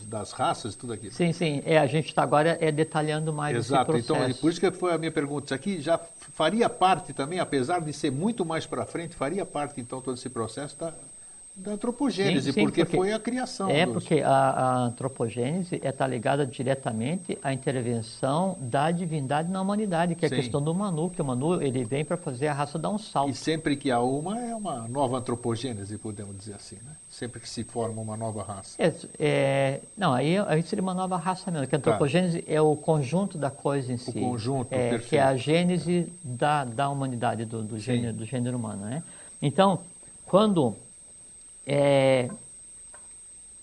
das raças e tudo aquilo. Sim, a gente está agora detalhando mais esse processo. Exato, então por isso que foi a minha pergunta. Isso aqui já faria parte também, apesar de ser muito mais para frente, faria parte então todo esse processo da antropogênese, porque foi a criação. Porque a antropogênese está ligada diretamente à intervenção da divindade na humanidade, que é a questão do Manu, que o Manu ele vem para fazer a raça dar um salto. E sempre que há é uma nova antropogênese, podemos dizer assim, né? Sempre que se forma uma nova raça. Não, aí seria uma nova raça mesmo, que a antropogênese é o conjunto da coisa em si. O conjunto, perfeito. Que é a gênese da humanidade, do gênero humano, né? Então, quando...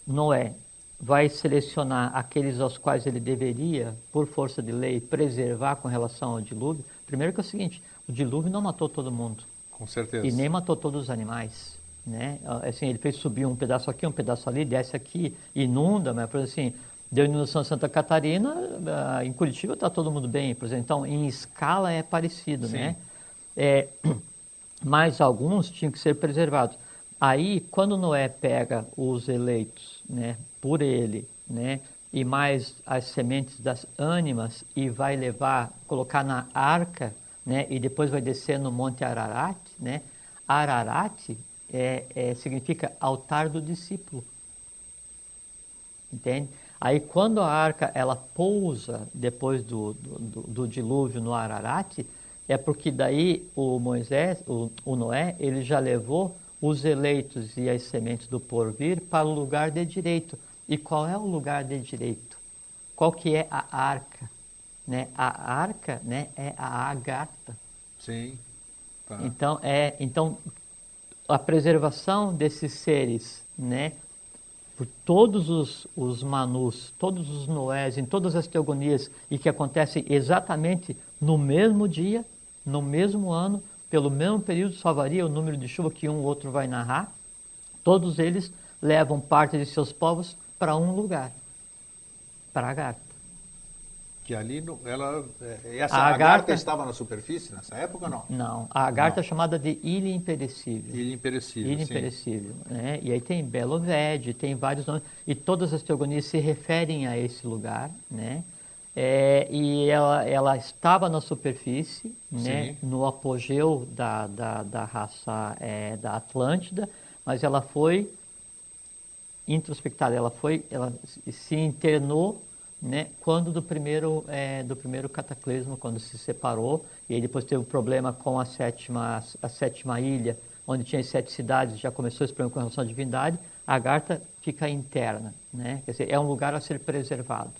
Noé vai selecionar aqueles aos quais ele deveria, por força de lei, preservar com relação ao dilúvio. Primeiro que é o seguinte, o dilúvio não matou todo mundo. Com certeza. E nem matou todos os animais. Né? Assim, ele fez subir um pedaço aqui, um pedaço ali, desce aqui, inunda, mas por exemplo, assim, deu inundação em Santa Catarina, em Curitiba está todo mundo bem, por exemplo. Então, em escala é parecido, né? Mas alguns tinham que ser preservados. Aí, quando Noé pega os eleitos, né, por ele, né, e mais as sementes das ânimas e vai colocar na arca, né, e depois vai descer no Monte Ararat, né? Ararat significa altar do discípulo, entende? Aí, quando a arca ela pousa depois do dilúvio no Ararat, é porque daí o Noé, ele já levou os eleitos e as sementes do porvir para o lugar de direito. E qual é o lugar de direito? Qual que é a arca? Né? A arca, né, é a Agartha. Sim. Tá. Então, a preservação desses seres, né, por todos os Manus, todos os Noés, em todas as teogonias, e que acontecem exatamente no mesmo dia, no mesmo ano, pelo mesmo período, só varia o número de chuva que um ou outro vai narrar, todos eles levam parte de seus povos para um lugar. para a Agartha. Que ali, A Agartha Agartha estava na superfície nessa época ou não? Não, a Agartha Não. é chamada de Ilha Imperecível. Ilha Imperecível, Ilha sim. Imperecível, né? E aí tem Belo Vede, tem vários nomes, e todas as teogonias se referem a esse lugar, né? E ela estava na superfície, né? Sim. No apogeu da raça da Atlântida, mas ela foi introspectada, ela se internou, né, quando do primeiro cataclismo, quando se separou, e aí depois teve um problema com a sétima ilha, onde tinha as 7 cidades, já começou esse problema com relação à divindade. A Agartha fica interna, né? Quer dizer, é um lugar a ser preservado,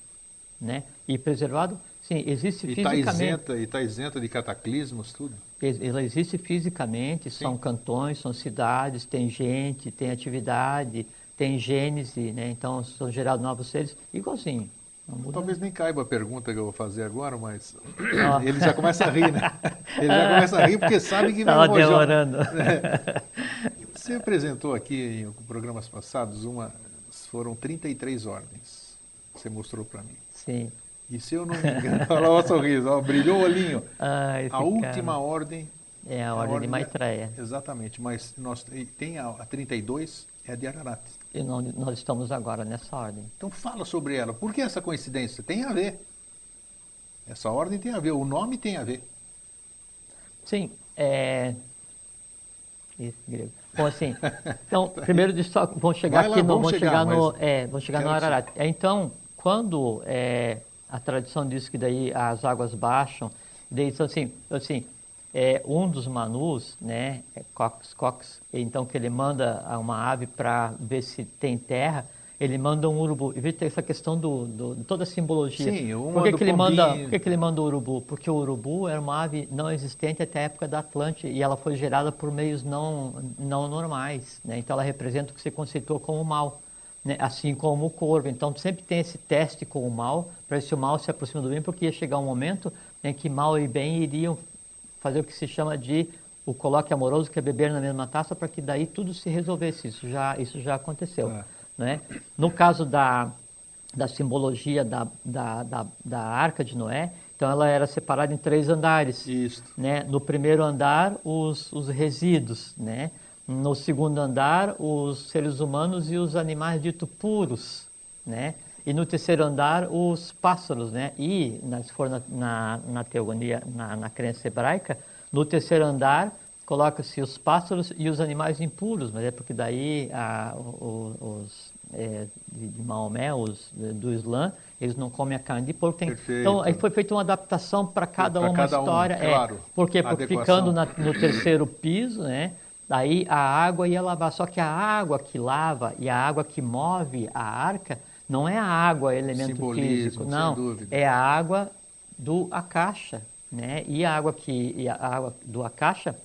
né? E preservado, sim, existe fisicamente. E está isenta de cataclismos, tudo? Ela existe fisicamente, Sim. são cantões, são cidades, tem gente, tem atividade, tem gênese, né? Então são gerados novos seres, igualzinho. Talvez nem caiba a pergunta que eu vou fazer agora, mas ele já começa a rir, né? Ele já começa a rir porque sabe que Estava demorando. Você apresentou aqui em programas passados foram 33 ordens. Você mostrou para mim. Sim. E se eu não me engano, olha o sorriso, ó, brilhou o olhinho. A última ordem é a ordem de Maitreya. Exatamente, mas tem a 32, é a de Ararat. E nós estamos agora nessa ordem. Então fala sobre ela. Por que essa coincidência? Tem a ver. Essa ordem tem a ver, o nome tem a ver. Sim, grego. Bom, assim, então, primeiro vamos chegar aqui no Ararat. Então, quando a tradição diz que daí as águas baixam, daí assim, um dos Manus, né, Cox, então que ele manda uma ave para ver se tem terra, ele manda um urubu. E veja essa questão de toda a simbologia. Sim, por que ele manda o urubu? Porque o urubu era uma ave não existente até a época da Atlântida e ela foi gerada por meios não normais, né? Então ela representa o que se conceitua como mal, né? Assim como o corvo. Então sempre tem esse teste com o mal, para ver se o mal se aproxima do bem, porque ia chegar um momento em que mal e bem iriam fazer o que se chama de o colóquio amoroso, que é beber na mesma taça, para que daí tudo se resolvesse. Isso já aconteceu. Né? No caso da simbologia da Arca de Noé, então ela era separada em 3 andares. Isso. Né? No primeiro andar, os resíduos. Né? No segundo andar, os seres humanos e os animais ditos puros. Né? E no terceiro andar, os pássaros, né? E, se for na teogonia, na crença hebraica, no terceiro andar, coloca-se os pássaros e os animais impuros, mas é porque daí de Maomé, do Islã, eles não comem a carne de porco. Então, aí foi feita uma adaptação para cada história. Claro, por quê? Porque ficando no terceiro piso, né? Daí a água ia lavar. Só que a água que lava e a água que move a arca não é a água, elemento físico, não. É a água do Akasha, né? E a água do Akasha,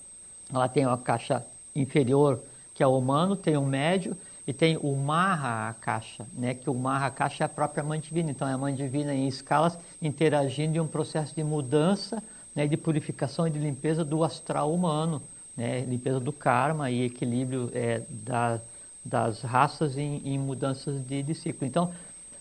ela tem o Akasha inferior, que é o humano, tem o médio e tem o Maha Akasha, né? Que o Maha Akasha é a própria Mãe Divina. Então é a Mãe Divina em escalas interagindo em um processo de mudança, né? De purificação e de limpeza do astral humano, né? Limpeza do karma e equilíbrio das raças em mudanças de ciclo. Então,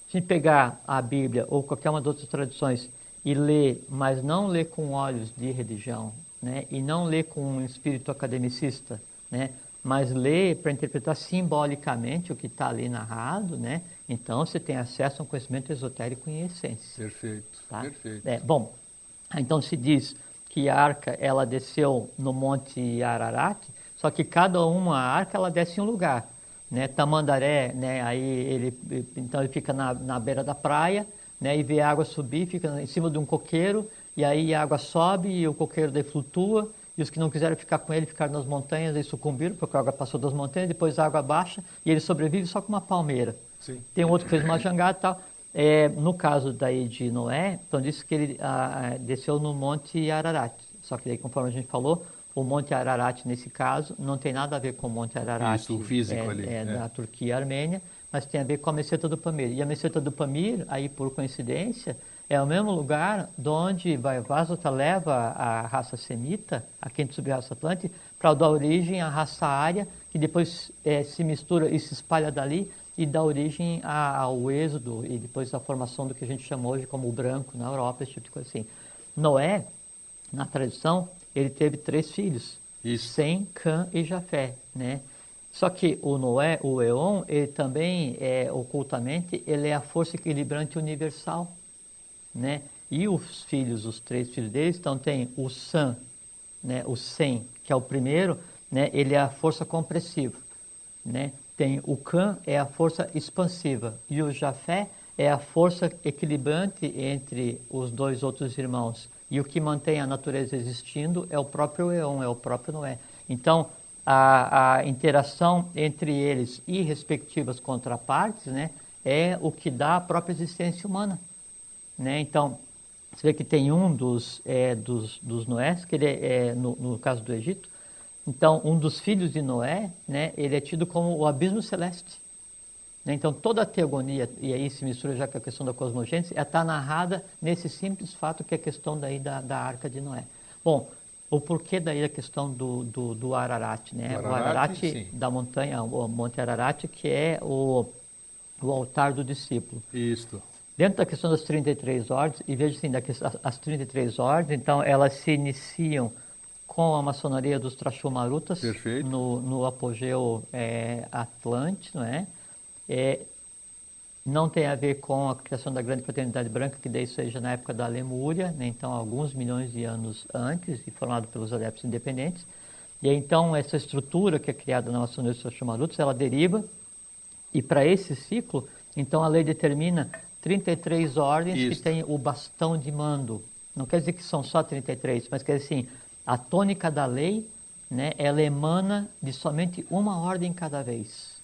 se a gente pegar a Bíblia ou qualquer uma das outras tradições e ler, mas não ler com olhos de religião, né? E não ler com um espírito academicista, né? Mas ler para interpretar simbolicamente o que está ali narrado, né? Então você tem acesso a um conhecimento esotérico em essência. Perfeito, tá? Perfeito. Bom, então se diz que a arca ela desceu no Monte Ararat, só que cada uma arca ela desce em um lugar, né? Tamandaré, né? Aí então ele fica na beira da praia, né? E vê a água subir, fica em cima de um coqueiro e aí a água sobe e o coqueiro daí flutua. E os que não quiseram ficar com ele ficaram nas montanhas e sucumbiram, porque a água passou das montanhas, depois a água baixa e ele sobrevive só com uma palmeira. Sim. Tem outro que fez uma jangada e tal. No caso daí de Noé, então disse que ele desceu no Monte Ararat. Só que daí, conforme a gente falou, o Monte Ararat, nesse caso, não tem nada a ver com o Monte Ararat. Isso, o físico ali. Da Turquia e Armênia, mas tem a ver com a Meseta do Pamir. E a Meseta do Pamir, aí por coincidência, é o mesmo lugar onde Vajrasota leva a raça semita, a quinta sub-raça atlântica, para dar origem à raça ária, que depois se mistura e se espalha dali e dá origem ao êxodo e depois a formação do que a gente chama hoje como o branco na Europa, esse tipo de coisa assim. Noé, na tradição, ele teve 3 filhos, Sem, Cã e Jafé, né? Só que o Noé, o Eon, ele também, ocultamente, ele é a força equilibrante universal, né? E os filhos, os 3 filhos deles, então tem o Sam, né? O Sem, que é o primeiro, né? Ele é a força compressiva, né? Tem o Cã, é a força expansiva, e o Jafé é a força equilibrante entre os 2 outros irmãos. E o que mantém a natureza existindo é o próprio Eon, é o próprio Noé. Então, a interação entre eles e respectivas contrapartes, né, é o que dá a própria existência humana, né? Então, você vê que tem um dos Noés, que ele no caso do Egito, então, um dos filhos de Noé, né, ele é tido como o abismo celeste. Né? Então, toda a teogonia, e aí se mistura já com a questão da cosmogênese, está narrada nesse simples fato que é a questão daí da Arca de Noé. Bom, o porquê daí a questão do Ararat, né? O Ararat da montanha, o Monte Ararat, que é o altar do discípulo. Isto. Dentro da questão das 33 ordens, e veja assim, as 33 ordens, então, elas se iniciam com a maçonaria dos Trachumarutas, no apogeu Atlante, não é? Não tem a ver com a criação da Grande Fraternidade Branca, que daí seja na época da Lemúria, né? Então alguns milhões de anos antes, e formado pelos adeptos independentes. E aí, então essa estrutura que é criada na maçonaria dos Trachumarutas, ela deriva, e para esse ciclo, então a lei determina 33 ordens que têm o bastão de mando. Não quer dizer que são só 33, mas quer dizer assim, a tônica da lei, né, ela emana de somente uma ordem cada vez,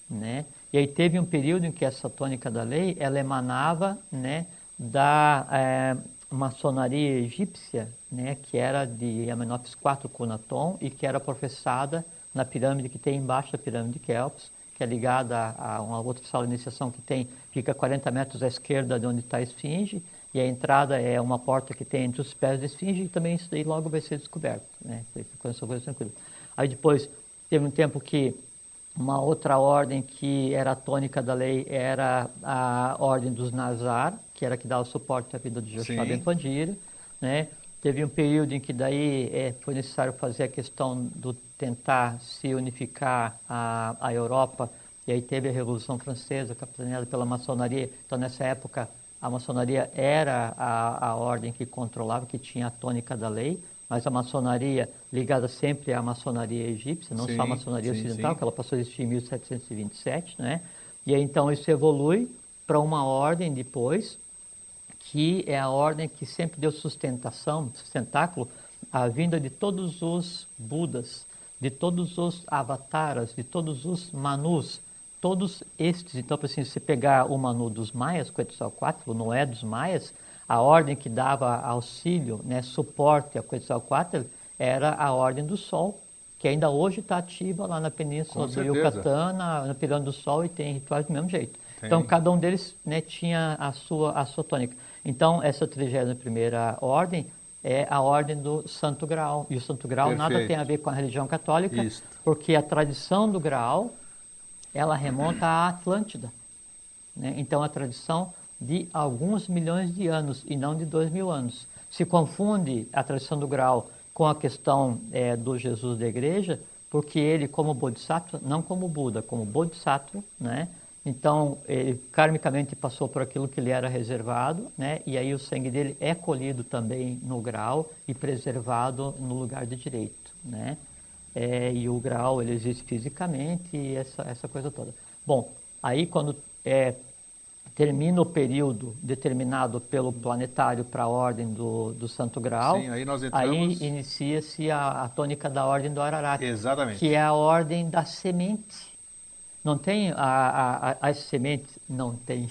né? E aí teve um período em que essa tônica da lei, ela emanava, né, da maçonaria egípcia, né, que era de Amenófis IV Cunaton e que era professada na pirâmide que tem embaixo da pirâmide de Quéops, que é ligada a uma outra sala de iniciação que fica 40 metros à esquerda de onde está a esfinge, e a entrada é uma porta que tem entre os pés da esfinge, e também isso daí logo vai ser descoberto, né? Aí depois teve um tempo que uma outra ordem que era a tônica da lei era a ordem dos Nazar, que era que dava suporte à vida de Joshua Ben Pandira, né? Teve um período em que daí foi necessário fazer a questão do tentar se unificar a Europa, e aí teve a Revolução Francesa, capitaneada pela maçonaria. Então, nessa época, a maçonaria era a ordem que controlava, que tinha a tônica da lei, mas a maçonaria ligada sempre à maçonaria egípcia, não só a maçonaria ocidental, que ela passou a existir em 1727, né? E aí, então, isso evolui para uma ordem depois, que é a ordem que sempre deu sustentáculo à vinda de todos os Budas, de todos os avataras, de todos os Manus, todos estes. Então, assim, se você pegar o Manu dos Maias, Quetzalcóatl, o Noé dos Maias, a ordem que dava auxílio, né, suporte a Quetzalcóatl era a Ordem do Sol, que ainda hoje está ativa lá na Península do Yucatán, na Pirâmide do Sol, e tem rituais do mesmo jeito. Então, cada um deles, né, tinha a sua tônica. Então, essa 31ª ordem é a ordem do Santo Graal. E o Santo Graal nada tem a ver com a religião católica, porque a tradição do Graal, ela remonta à Atlântida, né? Então, a tradição de alguns milhões de anos e não de 2000 anos. Se confunde a tradição do Graal com a questão do Jesus da Igreja, porque ele, como Bodhisattva, não como Buda, como Bodhisattva, né? Então, ele karmicamente passou por aquilo que lhe era reservado, né? E aí o sangue dele é colhido também no Graal e preservado no lugar de direito, né? E o Graal, ele existe fisicamente e essa coisa toda. Bom, aí quando termina o período determinado pelo planetário para a ordem do Santo Graal, aí inicia-se a tônica da ordem do Ararat, que é a ordem da semente. Não tem as sementes? Não tem.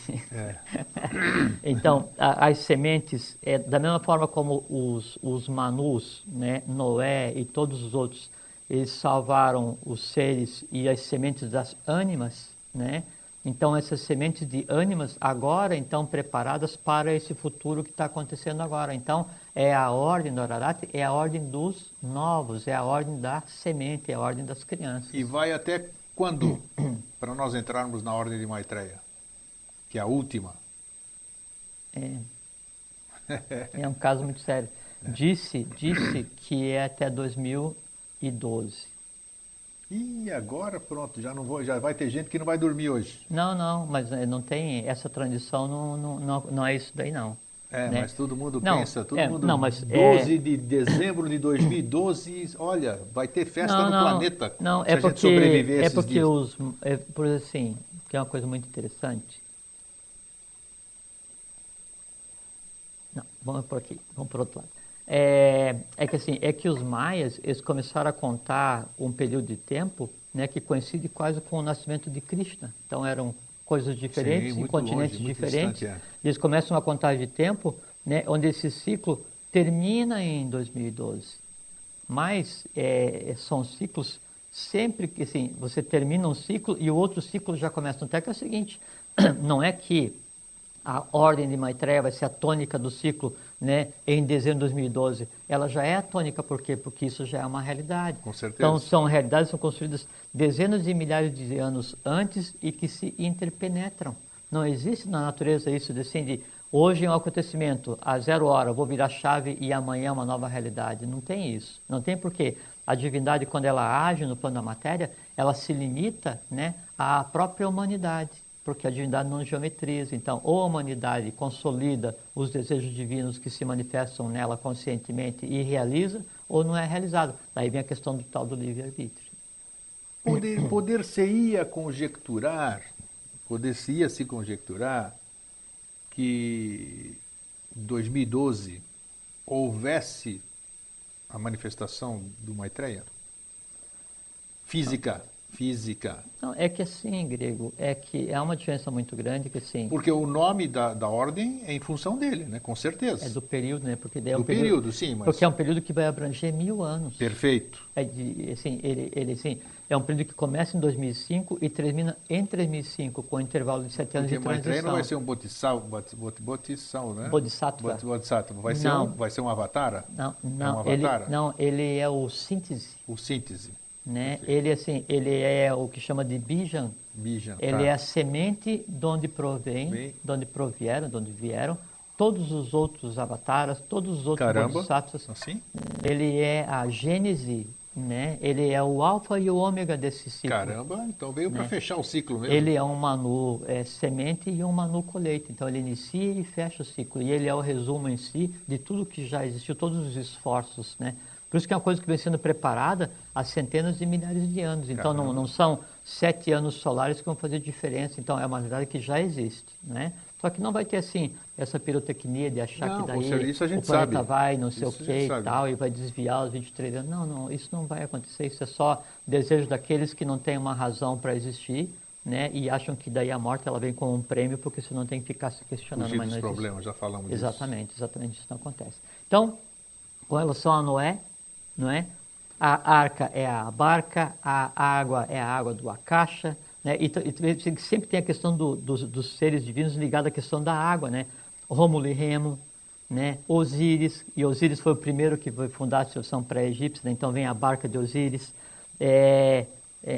Então, as sementes, da mesma forma como os Manus, né, Noé e todos os outros, eles salvaram os seres e as sementes das ânimas, né? Então, essas sementes de ânimas agora estão preparadas para esse futuro que está acontecendo agora. Então, a ordem do Ararat é a ordem dos novos, é a ordem da semente, é a ordem das crianças. E vai até quando? para nós entrarmos na ordem de Maitreya, que é a última. É um caso muito sério. Disse que é até 2012. E agora pronto, já vai ter gente que não vai dormir hoje. Não, mas não tem essa tradição, não é isso daí não. Né? Mas todo mundo Não, pensa, todo é, mundo. não, mas 12 de dezembro de 2012, olha, vai ter festa no planeta. Não, se a gente sobreviver esses porque dias. por assim, que é uma coisa muito interessante. Não, vamos por aqui, vamos por outro lado. É que os maias, eles começaram a contar um período de tempo, né, que coincide quase com o nascimento de Krishna. Então eram coisas diferentes, Sim, em continentes longe, diferentes. distante, Eles começam a contar de tempo, né, onde esse ciclo termina em 2012. Mas são ciclos sempre que assim, você termina um ciclo e o outro ciclo já começa. Até que é o seguinte, não é que a ordem de Maitreya vai ser a tônica do ciclo, né, em dezembro de 2012. Ela já é a tônica, por quê? Porque isso já é uma realidade. Com certeza. Então, são realidades que são construídas dezenas de milhares de anos antes e que se interpenetram. Não existe na natureza isso de assim, de hoje é um acontecimento, às 0 hora, vou virar chave e amanhã é uma nova realidade. Não tem isso. Não tem porque a divindade, quando ela age no plano da matéria, ela se limita, né, à própria humanidade. Porque a divindade não geometriza. Então, ou a humanidade consolida os desejos divinos que se manifestam nela conscientemente e realiza, ou não é realizado. Daí vem a questão do tal do livre-arbítrio. Poder-se-ia se conjecturar que em 2012 houvesse a manifestação do Maitreya? Física. Não, é que assim, Grego, é que há uma diferença muito grande que assim... Porque o nome da ordem é em função dele, né? Com certeza. É do período, né? Porque daí é do um período, sim, mas... Porque é um período que vai abranger 1000 anos. Perfeito. Assim, assim, é um período que começa em 2005 e termina em 2005, com um intervalo de 7 anos de transição. Porque Maitreya não vai ser um bodhisattva, né? Bodhisattva. Vai ser um avatar? Não, é um avatar? Ele é o síntese. O síntese. Né? Ele é o que chama de bijan. Ele é a semente de onde provém, de onde provieram, de onde vieram todos os outros avataras, todos os outros bodhisattvas. Assim? Ele é a gênese, né? Ele é o alfa e o ômega desse ciclo. Caramba, então veio para fechar o ciclo mesmo. Ele é um manu semente e um manu colheita. Então ele inicia e fecha o ciclo. E ele é o resumo em si de tudo que já existiu, todos os esforços, né? Por isso que é uma coisa que vem sendo preparada há centenas de milhares de anos. Então não são 7 anos solares que vão fazer diferença. Então é uma realidade que já existe, né? Só que não vai ter assim essa pirotecnia de achar que daí isso a gente o planeta sabe. vai não sei Isso o que e tal, e vai desviar os 23 anos. Não, isso não vai acontecer. Isso é só desejo daqueles que não têm uma razão para existir, né? E acham que daí a morte ela vem como um prêmio, porque senão tem que ficar se questionando. Fugir dos problemas, já falamos disso. Exatamente, isso não acontece. Então, com relação a Noé, não é? A arca é a barca, a água é a água do Akasha, né? E sempre tem a questão dos seres divinos ligada à questão da água, né? Rômulo e Remo, né? Osíris, e Osíris foi o primeiro que foi fundar a civilização pré-egípcia, né? Então vem a barca de Osíris.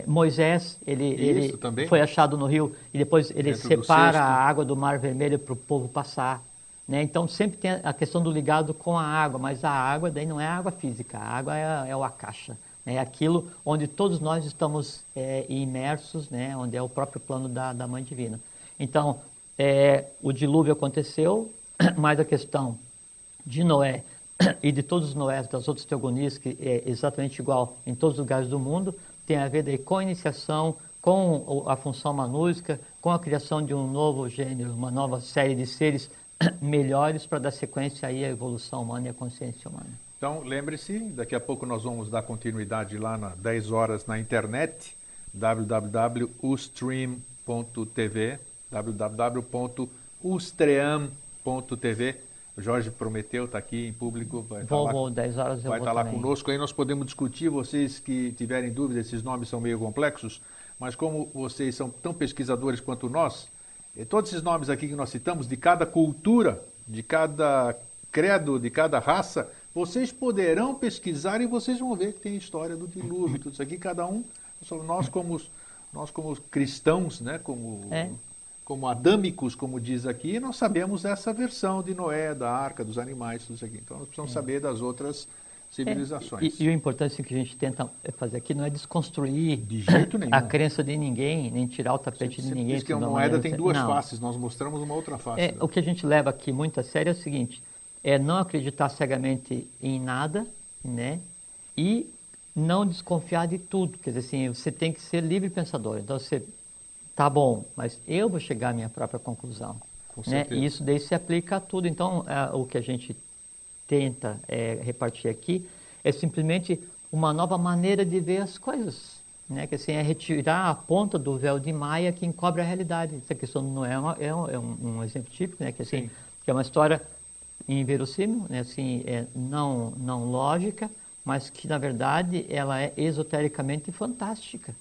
Moisés, ele foi achado no rio e depois ele separa a água do Mar Vermelho para o povo passar. Né? Então sempre tem a questão do ligado com a água, mas a água daí não é a água física, a água é o Akasha, né? É aquilo onde todos nós estamos imersos, né? Onde é o próprio plano da Mãe Divina. Então o dilúvio aconteceu, mas a questão de Noé e de todos os Noés das outras teogonias, que é exatamente igual em todos os lugares do mundo, tem a ver daí com a iniciação, com a função manúsica, com a criação de um novo gênero, uma nova série de seres melhores para dar sequência aí à evolução humana e à consciência humana. Então, lembre-se, daqui a pouco nós vamos dar continuidade lá na 10 horas na internet, www.ustream.tv, www.ustream.tv. O Jorge prometeu, está aqui em público, vai estar 10 horas vai estar lá conosco, aí nós podemos discutir, vocês que tiverem dúvida, esses nomes são meio complexos, mas como vocês são tão pesquisadores quanto nós, todos esses nomes aqui que nós citamos, de cada cultura, de cada credo, de cada raça, vocês poderão pesquisar e vocês vão ver que tem história do dilúvio, tudo isso aqui, cada um, nós como nós como cristãos, né, como adâmicos, como diz aqui, nós sabemos essa versão de Noé, da arca, dos animais, tudo isso aqui. Então nós precisamos saber das outras civilizações. E o importante que a gente tenta fazer aqui não é desconstruir De jeito nenhum. a crença de ninguém, nem tirar o tapete de ninguém. Diz que a moeda tem duas faces, nós mostramos uma outra face. O que a gente leva aqui muito a sério é o seguinte, é não acreditar cegamente em nada, né? E não desconfiar de tudo. Quer dizer assim, você tem que ser livre pensador. Então você, tá bom, mas eu vou chegar à minha própria conclusão. Com né? certeza. E isso daí se aplica a tudo. Então, o que a gente tenta repartir aqui é simplesmente uma nova maneira de ver as coisas, né? Que assim, é retirar a ponta do véu de Maia que encobre a realidade. Essa questão não é um exemplo típico, né? Que assim, que é uma história inverossímil, né? Assim, não lógica, mas que na verdade ela é esotericamente fantástica,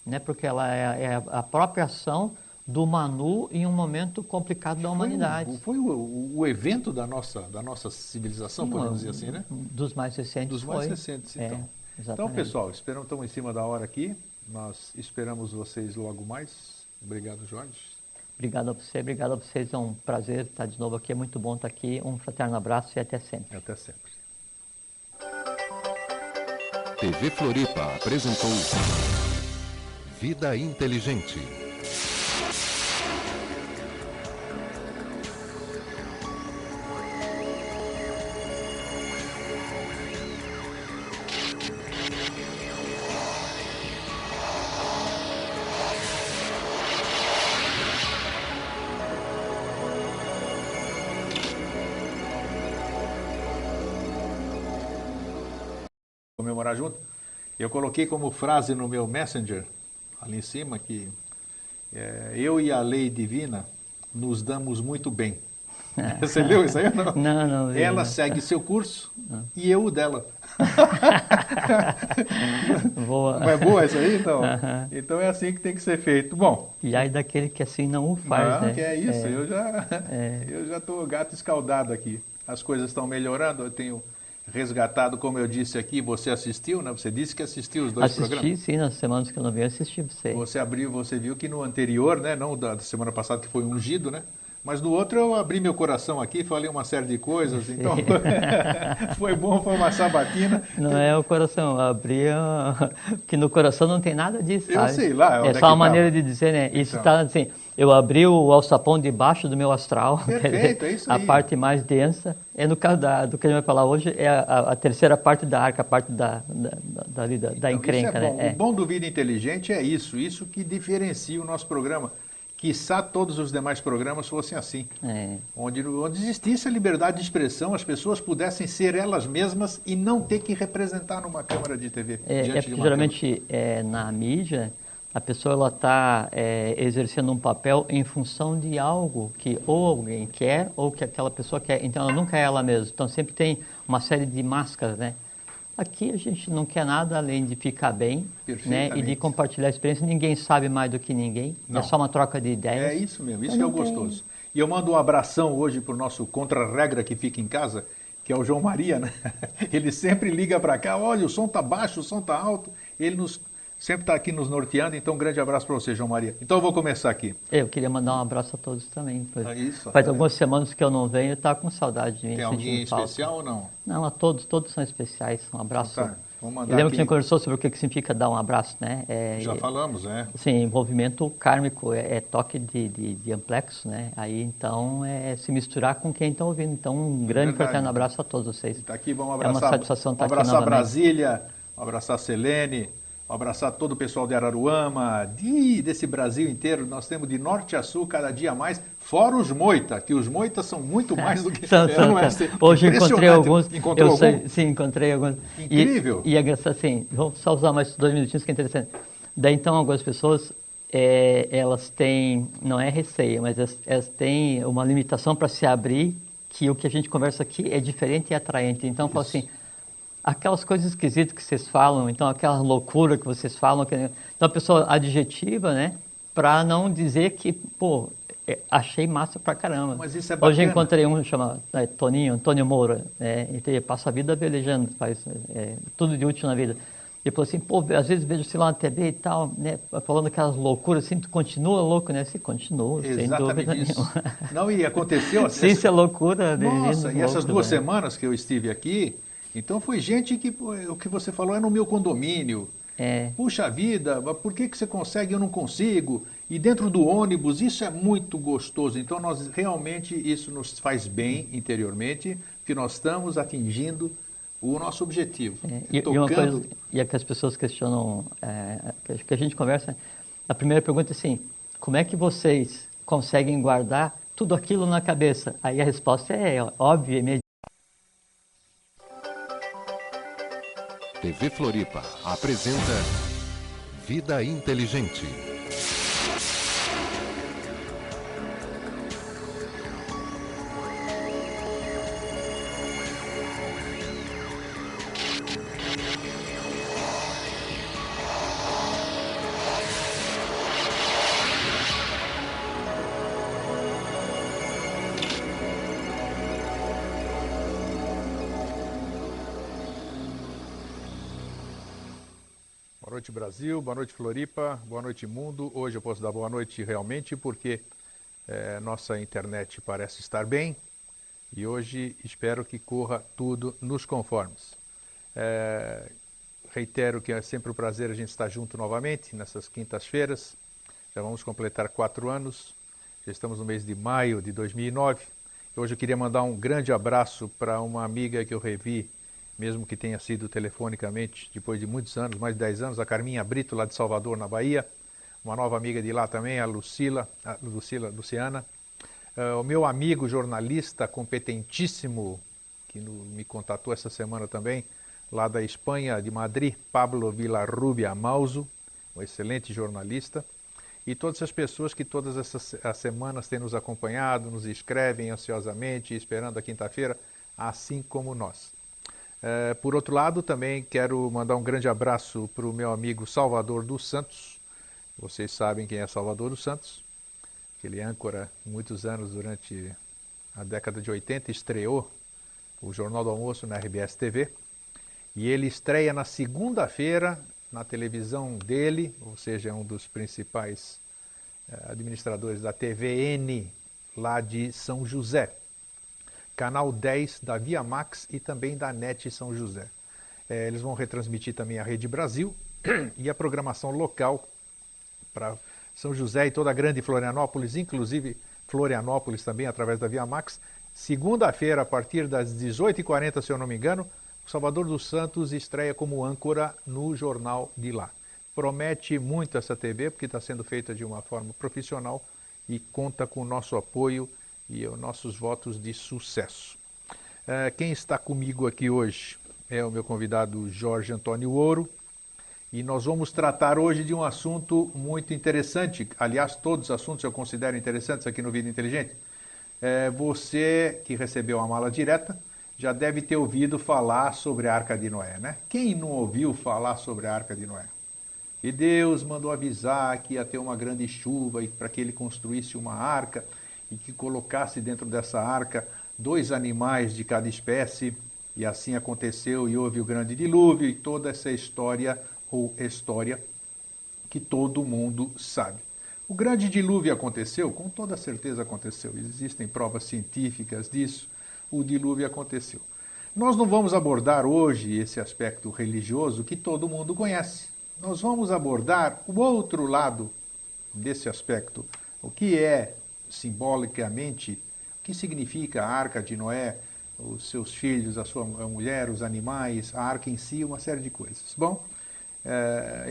né? Porque ela é a própria ação do Manu em um momento complicado da humanidade. Foi o evento da nossa civilização, podemos dizer assim, né? Dos mais recentes. Dos mais recentes, então. Então, pessoal, estamos em cima da hora aqui. Nós esperamos vocês logo mais. Obrigado, Jorge. Obrigado a vocês. É um prazer estar de novo aqui. É muito bom estar aqui. Um fraterno abraço e até sempre. Até sempre. TV Floripa apresentou Vida Inteligente. Comemorar junto. Eu coloquei como frase no meu Messenger, ali em cima, que eu e a lei divina nos damos muito bem. Você viu isso aí ou não? Não. Ela segue seu curso e eu o dela. Boa. Não é boa isso aí, então? Então é assim que tem que ser feito. Bom. E aí daquele que assim não o faz, né? Que é isso, eu já estou gato escaldado aqui. As coisas estão melhorando, eu tenho resgatado, como eu disse aqui, você assistiu, né? Você disse que assistiu os dois programas. Assisti, sim, nas semanas que eu não vi, eu assisti você. Você viu que no anterior, né? Não da semana passada que foi ungido, né? Mas no outro eu abri meu coração aqui, falei uma série de coisas, então foi bom, foi uma sabatina. Não é o coração, que no coração não tem nada disso, sabe? Eu sei lá. É só uma maneira de dizer, né? Então. Isso está assim, eu abri o alçapão debaixo do meu astral. Perfeito, é isso aí. A parte mais densa, no caso do que a gente vai falar hoje, é a terceira parte da arca, a parte da encrenca. Isso é bom. Né? O bom do Vida Inteligente é isso que diferencia o nosso programa. Quiçá todos os demais programas fossem assim. Onde existisse a liberdade de expressão, as pessoas pudessem ser elas mesmas e não ter que representar numa câmera de TV. Porque geralmente na mídia a pessoa está exercendo um papel em função de algo que ou alguém quer ou que aquela pessoa quer. Então ela nunca é ela mesma. Então sempre tem uma série de máscaras, né? Aqui a gente não quer nada além de ficar bem, né, e de compartilhar a experiência. Ninguém sabe mais do que ninguém. Não. É só uma troca de ideias. É isso mesmo, isso que é o gostoso. E eu mando um abração hoje para o nosso contra-regra que fica em casa, que é o João Maria, né? Ele sempre liga para cá, olha, o som está baixo, o som está alto. Ele sempre está aqui nos norteando, então um grande abraço para você, João Maria. Então eu vou começar aqui. Eu queria mandar um abraço a todos também. Isso, faz algumas semanas que eu não venho, eu estava com saudade de mim. Tem alguém especial ou não? Não, a todos são especiais. Um abraço. Então, tá. Vamos mandar eu lembro aqui. que a gente conversou sobre o que significa dar um abraço, né? Já falamos, né? Sim, envolvimento kármico, toque de amplexo, né? Aí então se misturar com quem está ouvindo. Então um grande fraterno abraço a todos vocês. Está aqui, vamos abraçar. É uma satisfação estar aqui abraçar Brasília, abraçar Selene, abraçar todo o pessoal de Araruama, desse Brasil inteiro. Nós temos de norte a sul cada dia mais, fora os moita, que os moitas são muito mais do que... Hoje encontrei alguns. Encontrou algum? Sim, encontrei alguns. Incrível. E assim, vou só usar mais 2 minutinhos que é interessante. Daí então algumas pessoas, elas têm, não é receio, mas elas têm uma limitação para se abrir, que o que a gente conversa aqui é diferente e atraente. Então, eu falo assim, aquelas coisas esquisitas que vocês falam, então aquela loucura que vocês falam, então a pessoa adjetiva, né, para não dizer que, pô, achei massa pra caramba. Mas isso é bacana. Hoje eu encontrei um chamado Antônio Moura, ele passa a vida velejando, faz tudo de útil na vida. Ele falou assim, pô, às vezes vejo, sei lá, na TV e tal, né, falando aquelas loucuras, assim, tu continua louco, né? Você continua, sem dúvida Exatamente isso. nenhuma. Não, e aconteceu assim. Ciência é loucura, Nossa, meninos e essas loucos, 2 né? semanas que eu estive aqui, então foi gente que, pô, o que você falou é no meu condomínio. É, Puxa vida, mas por que você consegue e eu não consigo? E dentro do ônibus, isso é muito gostoso. Então, nós realmente, isso nos faz bem interiormente, que nós estamos atingindo o nosso objetivo. e uma coisa, Tocando. e é que as pessoas questionam, que a gente conversa, a primeira pergunta é assim, como é que vocês conseguem guardar tudo aquilo na cabeça? Aí a resposta é óbvia, imediata. TV Floripa apresenta Vida Inteligente. Boa noite, Brasil. Boa noite, Floripa. Boa noite, mundo. Hoje eu posso dar boa noite realmente porque nossa internet parece estar bem e hoje espero que corra tudo nos conformes. Reitero que é sempre um prazer a gente estar junto novamente nessas quintas-feiras. Já vamos completar 4 anos. Já estamos no mês de maio de 2009. Hoje eu queria mandar um grande abraço para uma amiga que eu revi, mesmo que tenha sido telefonicamente, depois de muitos anos, mais de 10 anos, a Carminha Brito, lá de Salvador, na Bahia. Uma nova amiga de lá também, a Luciana. O meu amigo jornalista competentíssimo, que me contatou essa semana também, lá da Espanha, de Madrid, Pablo Villarrubia Mauso, um excelente jornalista. E todas as pessoas que todas as semanas têm nos acompanhado, nos escrevem ansiosamente, esperando a quinta-feira, assim como nós. Por outro lado, também quero mandar um grande abraço para o meu amigo Salvador dos Santos. Vocês sabem quem é Salvador dos Santos, aquele âncora, muitos anos, durante a década de 80, estreou o Jornal do Almoço na RBS TV. E ele estreia na segunda-feira, na televisão dele, ou seja, é um dos principais administradores da TVN, lá de São José. Canal 10 da Via Max e também da NET São José. Eles vão retransmitir também a Rede Brasil e a programação local para São José e toda a grande Florianópolis, inclusive Florianópolis também através da Via Max. Segunda-feira, a partir das 18h40, se eu não me engano, o Salvador dos Santos estreia como âncora no jornal de lá. Promete muito essa TV, porque está sendo feita de uma forma profissional e conta com o nosso apoio e os nossos votos de sucesso. Quem está comigo aqui hoje é o meu convidado Jorge Antônio Ouro e nós vamos tratar hoje de um assunto muito interessante. Aliás, todos os assuntos eu considero interessantes aqui no Vida Inteligente. Você que recebeu a mala direta já deve ter ouvido falar sobre a Arca de Noé, né? Quem não ouviu falar sobre a Arca de Noé? E Deus mandou avisar que ia ter uma grande chuva e para que ele construísse uma arca e que colocasse dentro dessa arca 2 animais de cada espécie, e assim aconteceu, e houve o grande dilúvio, e toda essa história que todo mundo sabe. O grande dilúvio aconteceu? Com toda certeza aconteceu, existem provas científicas disso, o dilúvio aconteceu. Nós não vamos abordar hoje esse aspecto religioso que todo mundo conhece. Nós vamos abordar o outro lado desse aspecto, o que é simbolicamente, o que significa a Arca de Noé, os seus filhos, a sua mulher, os animais, a arca em si, uma série de coisas. Bom,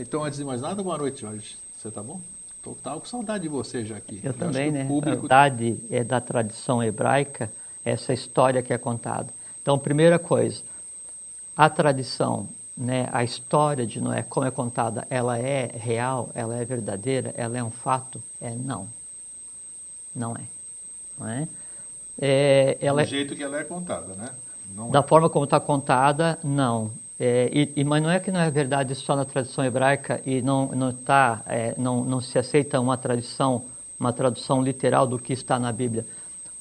então antes de mais nada, boa noite, Jorge. Você tá bom? Estou com saudade de você já aqui. Eu também, né? Público... Saudade é da tradição hebraica, essa história que é contada. Então, primeira coisa, a tradição, né, a história de Noé, como é contada, ela é real, ela é verdadeira, ela é um fato? Não. Não é. Não é? Do jeito que ela é contada, né? Não da é. forma como está contada, não. Mas não é que não é verdade só na tradição hebraica e não se aceita uma tradução literal do que está na Bíblia.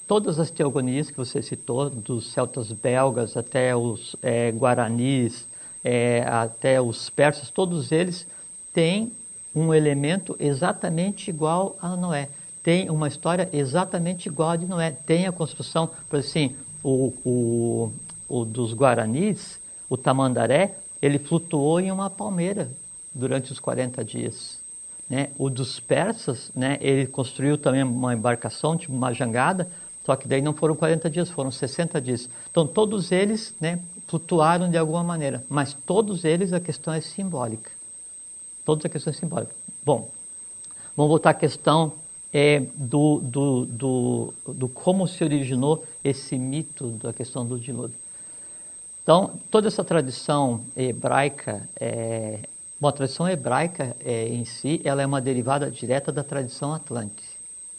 Todas as teogonias que você citou, dos celtas belgas até os guaranis até os persas, todos eles têm um elemento exatamente igual a Noé. Tem uma história exatamente igual a de Noé. Tem a construção, por assim, o dos Guaranis, o Tamandaré, ele flutuou em uma palmeira durante os 40 dias. Né? O dos persas, né, ele construiu também uma embarcação, tipo uma jangada, só que daí não foram 40 dias, foram 60 dias. Então todos eles, né, flutuaram de alguma maneira, mas todos eles a questão é simbólica. Todos a questão é simbólica. Bom, vamos voltar à questão do como se originou esse mito da questão do dilúvio. Então, toda essa tradição hebraica, a tradição hebraica em si, ela é uma derivada direta da tradição atlântica,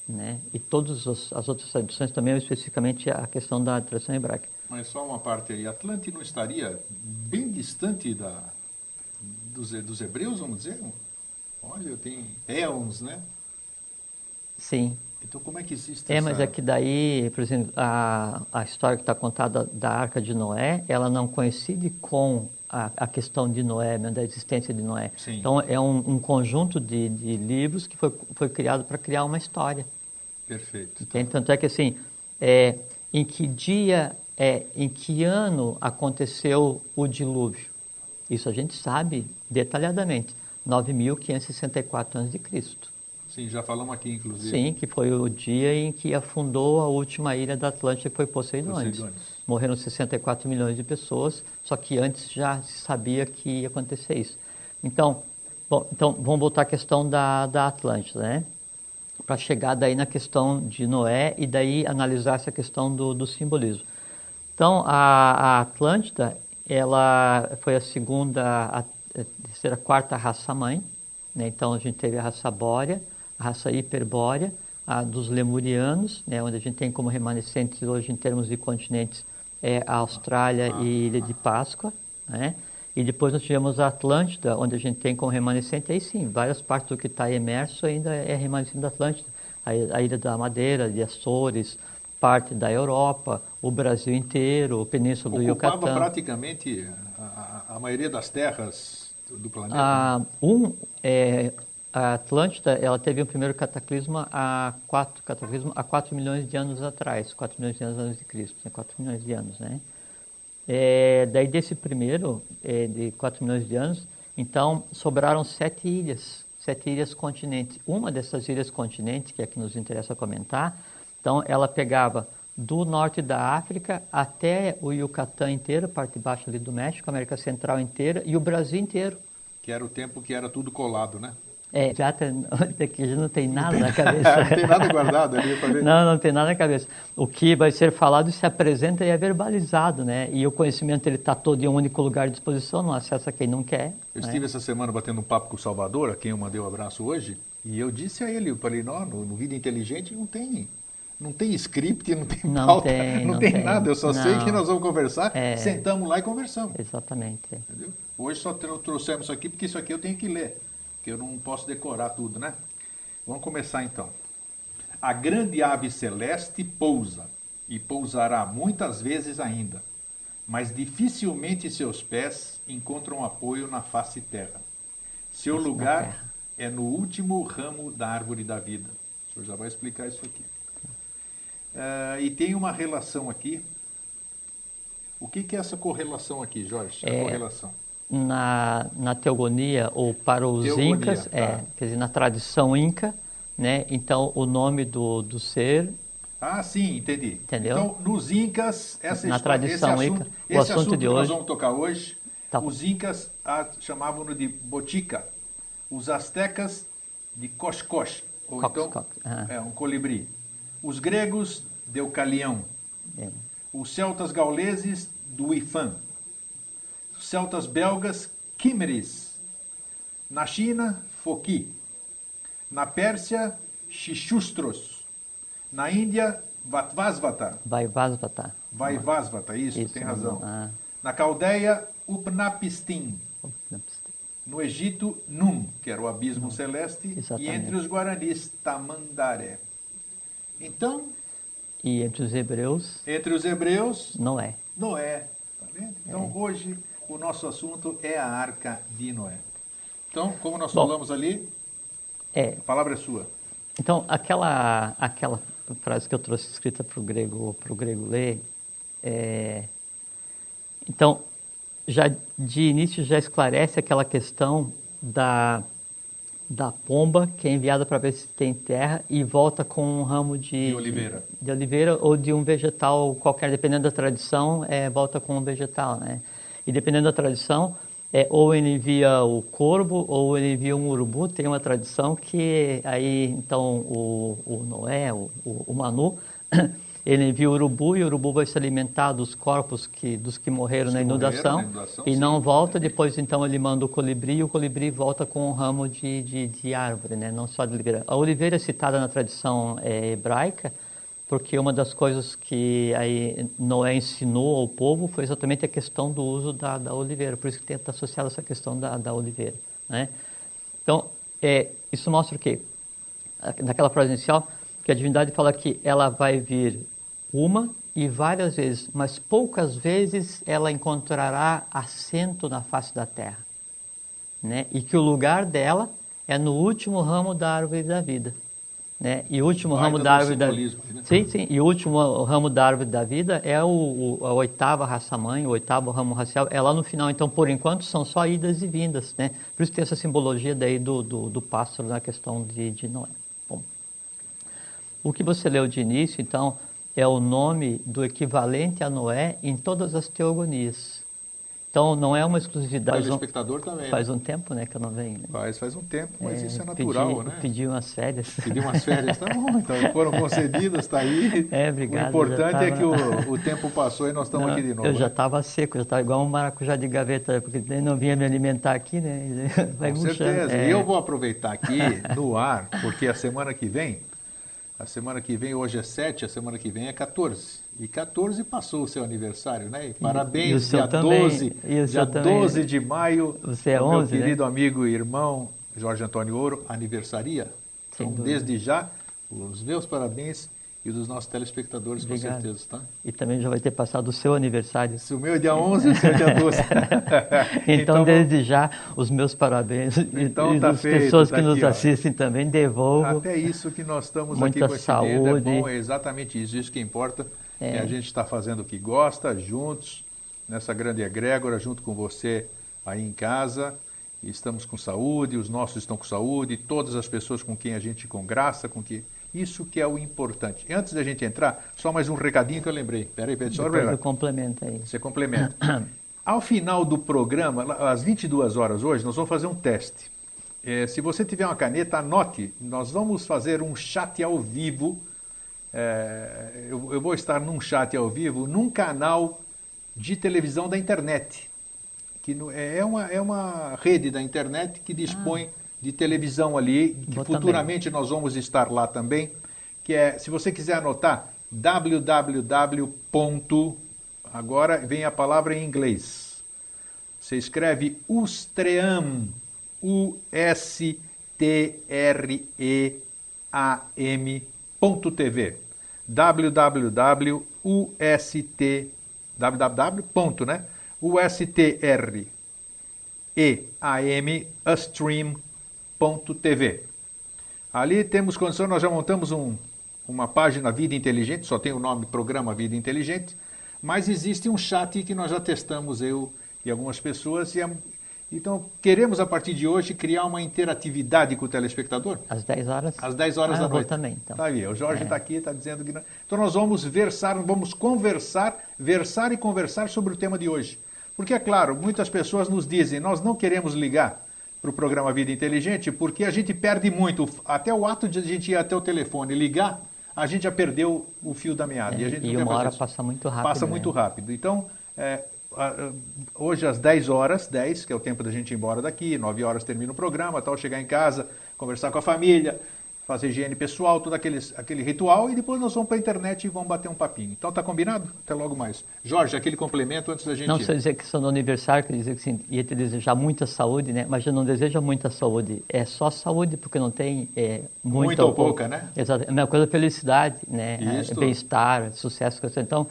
né? E todas as outras tradições também, especificamente a questão da tradição hebraica. Mas só uma parte aí, Atlante não estaria bem distante dos hebreus, vamos dizer? Olha, tem éons, né? Sim. Então como é que existe mas é que daí, por exemplo, a história que está contada da Arca de Noé, ela não coincide com a questão de Noé, né, da existência de Noé. Sim. Então é um conjunto de livros que foi criado para criar uma história. Perfeito. Entende? Tanto é que assim, em que dia, em que ano aconteceu o dilúvio? Isso a gente sabe detalhadamente. 9.564 a.C. Sim, já falamos aqui, inclusive. Sim, que foi o dia em que afundou a última ilha da Atlântida, que foi Poseidônis. Morreram 64 milhões de pessoas, só que antes já se sabia que ia acontecer isso. Então vamos voltar à questão da Atlântida, né? Para chegar daí na questão de Noé e daí analisar essa questão do simbolismo. Então, a Atlântida, ela foi a segunda, a terceira, quarta raça-mãe, né? Então a gente teve a raça Bórea, a raça Hiperbórea, a dos Lemurianos, né, onde a gente tem como remanescentes hoje em termos de continentes a Austrália e Ilha de Páscoa, né? E depois nós tivemos a Atlântida, onde a gente tem como remanescente, aí sim, várias partes do que está imerso ainda é remanescente da Atlântida, a Ilha da Madeira, de Açores, parte da Europa, o Brasil inteiro, a Península do Yucatán. Ocupava praticamente a maioria das terras do planeta? A Atlântida, ela teve o primeiro cataclisma há 4 milhões de anos atrás, 4 milhões de anos antes de Cristo, 4 milhões de anos, né? Daí desse primeiro, de 4 milhões de anos, então sobraram 7 ilhas continentes. Uma dessas ilhas continentes, que é a que nos interessa comentar, então ela pegava do norte da África até o Yucatán inteiro, parte de baixo ali do México, a América Central inteira e o Brasil inteiro. Que era o tempo que era tudo colado, né? Já não tem nada na cabeça. Não tem nada guardado ali para ver. Não tem nada na cabeça. O que vai ser falado se apresenta e é verbalizado, né? E o conhecimento ele está todo em um único lugar de disposição, não acessa quem não quer. Eu estive essa semana batendo um papo com o Salvador, a quem eu mandei um abraço hoje, e eu disse a ele, eu falei, no Vida Inteligente não tem script, não tem pauta, não tem nada, eu só sei que nós vamos conversar, sentamos lá e conversamos. Exatamente. Entendeu? Hoje só trouxemos isso aqui porque isso aqui eu tenho que ler, porque eu não posso decorar tudo, né? Vamos começar então. A grande ave celeste pousa, e pousará muitas vezes ainda, mas dificilmente seus pés encontram apoio na face terra. Seu lugar é no último ramo da árvore da vida. O senhor já vai explicar isso aqui. E tem uma relação aqui. O que é essa correlação aqui, Jorge? A correlação. Na teogonia, ou para os incas, quer dizer, na tradição inca, né? Então, o nome do ser... Ah, sim, entendi. Entendeu? Então, nos incas, na tradição inca, o assunto de que hoje, nós vamos tocar hoje, os incas chamavam-no de botica, os astecas de coxcox, ou então um colibri. Os gregos, deucalião. Os celtas gauleses, do ifan. Os celtas belgas, quimeris. Na China, foqui. Na Pérsia, xixustros. Na Índia, vatvasvata. Vaivasvata, isso, tem razão. Na Caldeia, upnapistim. No Egito, Num, que era o abismo celeste. Exatamente. E entre os guaranis, Tamandaré. Então... E entre os hebreus... Noé. Noé. Tá vendo? Então hoje o nosso assunto é a Arca de Noé. Então, como nós falamos ali, a palavra é sua. Então, aquela frase que eu trouxe escrita para o grego ler, então, já de início já esclarece aquela questão da pomba que é enviada para ver se tem terra e volta com um ramo de oliveira ou de um vegetal qualquer, dependendo da tradição, volta com um vegetal, né? E dependendo da tradição, ou ele envia o corvo ou ele envia um urubu. Tem uma tradição que aí então o Noé, o Manu, ele envia o urubu e o urubu vai se alimentar dos corpos dos que morreram na inundação e não volta. Depois então ele manda o colibri e o colibri volta com um ramo de árvore, né? Não só de oliveira. A oliveira é citada na tradição hebraica porque uma das coisas que aí Noé ensinou ao povo foi exatamente a questão do uso da oliveira. Por isso que está associada essa questão da oliveira, né? Então, isso mostra o quê? Naquela frase inicial, que a divindade fala que ela vai vir uma e várias vezes, mas poucas vezes ela encontrará assento na face da terra, né? E que o lugar dela é no último ramo da árvore da vida, né? E o último ramo da árvore da vida, né? Sim, e o último ramo da árvore da vida é a oitava raça-mãe, o oitavo ramo racial, é lá no final. Então, por enquanto, são só idas e vindas, né? Por isso tem essa simbologia daí do pássaro na questão de Noé. Bom, o que você leu de início, então, é o nome do equivalente a Noé em todas as teogonias. Então, não é uma exclusividade. Mas o espectador também. Faz um tempo, né, que eu não venho. Né? Faz um tempo, mas isso é natural, né? Pedi umas férias. Pedi umas férias, tá bom, então foram concedidas, tá aí. Obrigado. O importante é que o tempo passou e nós estamos aqui de novo. Eu já estava seco, já estava igual um maracujá de gaveta, porque nem não vinha me alimentar aqui, né? Vai com certeza. E eu vou aproveitar aqui no ar, porque a semana que vem, hoje é 7, a semana que vem é 14. E 14 passou o seu aniversário, né? E parabéns, dia 12 de maio, você é 11, meu querido né? amigo e irmão Jorge Antônio Ouro, aniversaria. Então, desde já, os meus parabéns e dos nossos telespectadores, obrigado. Com certeza, tá? E também já vai ter passado o seu aniversário. Se o meu é dia 11, o seu é dia 12. então, desde já, os meus parabéns. Então, e tá as feito, pessoas tá que aqui, nos assistem também, devolvo. Até isso que nós estamos muita aqui com esse saúde. dedo, é bom, é exatamente isso que importa. A gente está fazendo o que gosta, juntos, nessa grande egrégora, junto com você aí em casa. E estamos com saúde, os nossos estão com saúde, todas as pessoas com quem a gente com graça, isso que é o importante. Antes da gente entrar, só mais um recadinho que eu lembrei. Peraí, só eu complemento aí. Você complementa. Ao final do programa, às 22 horas hoje, nós vamos fazer um teste. Se você tiver uma caneta, anote. Nós vamos fazer um chat ao vivo. Eu vou estar num chat ao vivo, num canal de televisão da internet. Que é uma rede da internet que dispõe de televisão ali, que futuramente nós vamos estar lá também, que se você quiser anotar, www. Agora vem a palavra em inglês. Você escreve Ustream, USTREAM.tv. Ustream.tv. Ali temos condição, nós já montamos uma página Vida Inteligente, só tem o nome Programa Vida Inteligente, mas existe um chat que nós já testamos, eu e algumas pessoas, então queremos a partir de hoje criar uma interatividade com o telespectador. Às 10 horas? Às 10 horas da noite. Também, então. Tá aí, o Jorge está aqui, está dizendo que não. Então nós vamos versar e conversar sobre o tema de hoje. Porque, é claro, muitas pessoas nos dizem, nós não queremos ligar para o programa Vida Inteligente porque a gente perde muito. Até o ato de a gente ir até o telefone e ligar, a gente já perdeu o fio da meada. E uma hora passa muito rápido. Passa muito rápido. Então, hoje às 10 horas, 10, que é o tempo da gente ir embora daqui, 9 horas termina o programa, tal, chegar em casa, conversar com a família, fazer higiene pessoal, todo aquele ritual, e depois nós vamos para a internet e vamos bater um papinho. Então tá combinado? Até logo mais. Jorge, aquele complemento antes da gente... Não, se eu dizer que sou no aniversário, quer dizer que sim, ia te desejar muita saúde, né? Mas eu não desejo muita saúde, é só saúde, porque não tem muita ou pouca, né? Exato. A mesma coisa é felicidade, né? Bem-estar, sucesso. Então,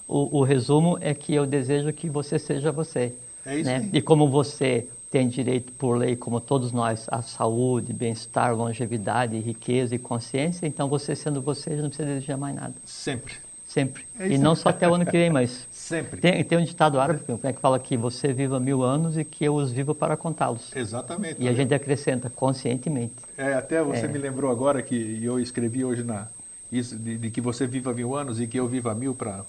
o resumo é que eu desejo que você seja você. É isso né? aí. E como você tem direito por lei, como todos nós, à saúde, bem-estar, longevidade, riqueza e consciência, então você sendo você já não precisa desejar mais nada. Sempre. Sempre. É E isso não aí. só até o ano que vem, mas Sempre. tem um ditado árabe que fala que você viva 1000 anos e que eu os vivo para contá-los. Exatamente. E a gente acrescenta conscientemente. Até você me lembrou agora que eu escrevi hoje isso de que você viva 1000 anos e que eu viva 1000 para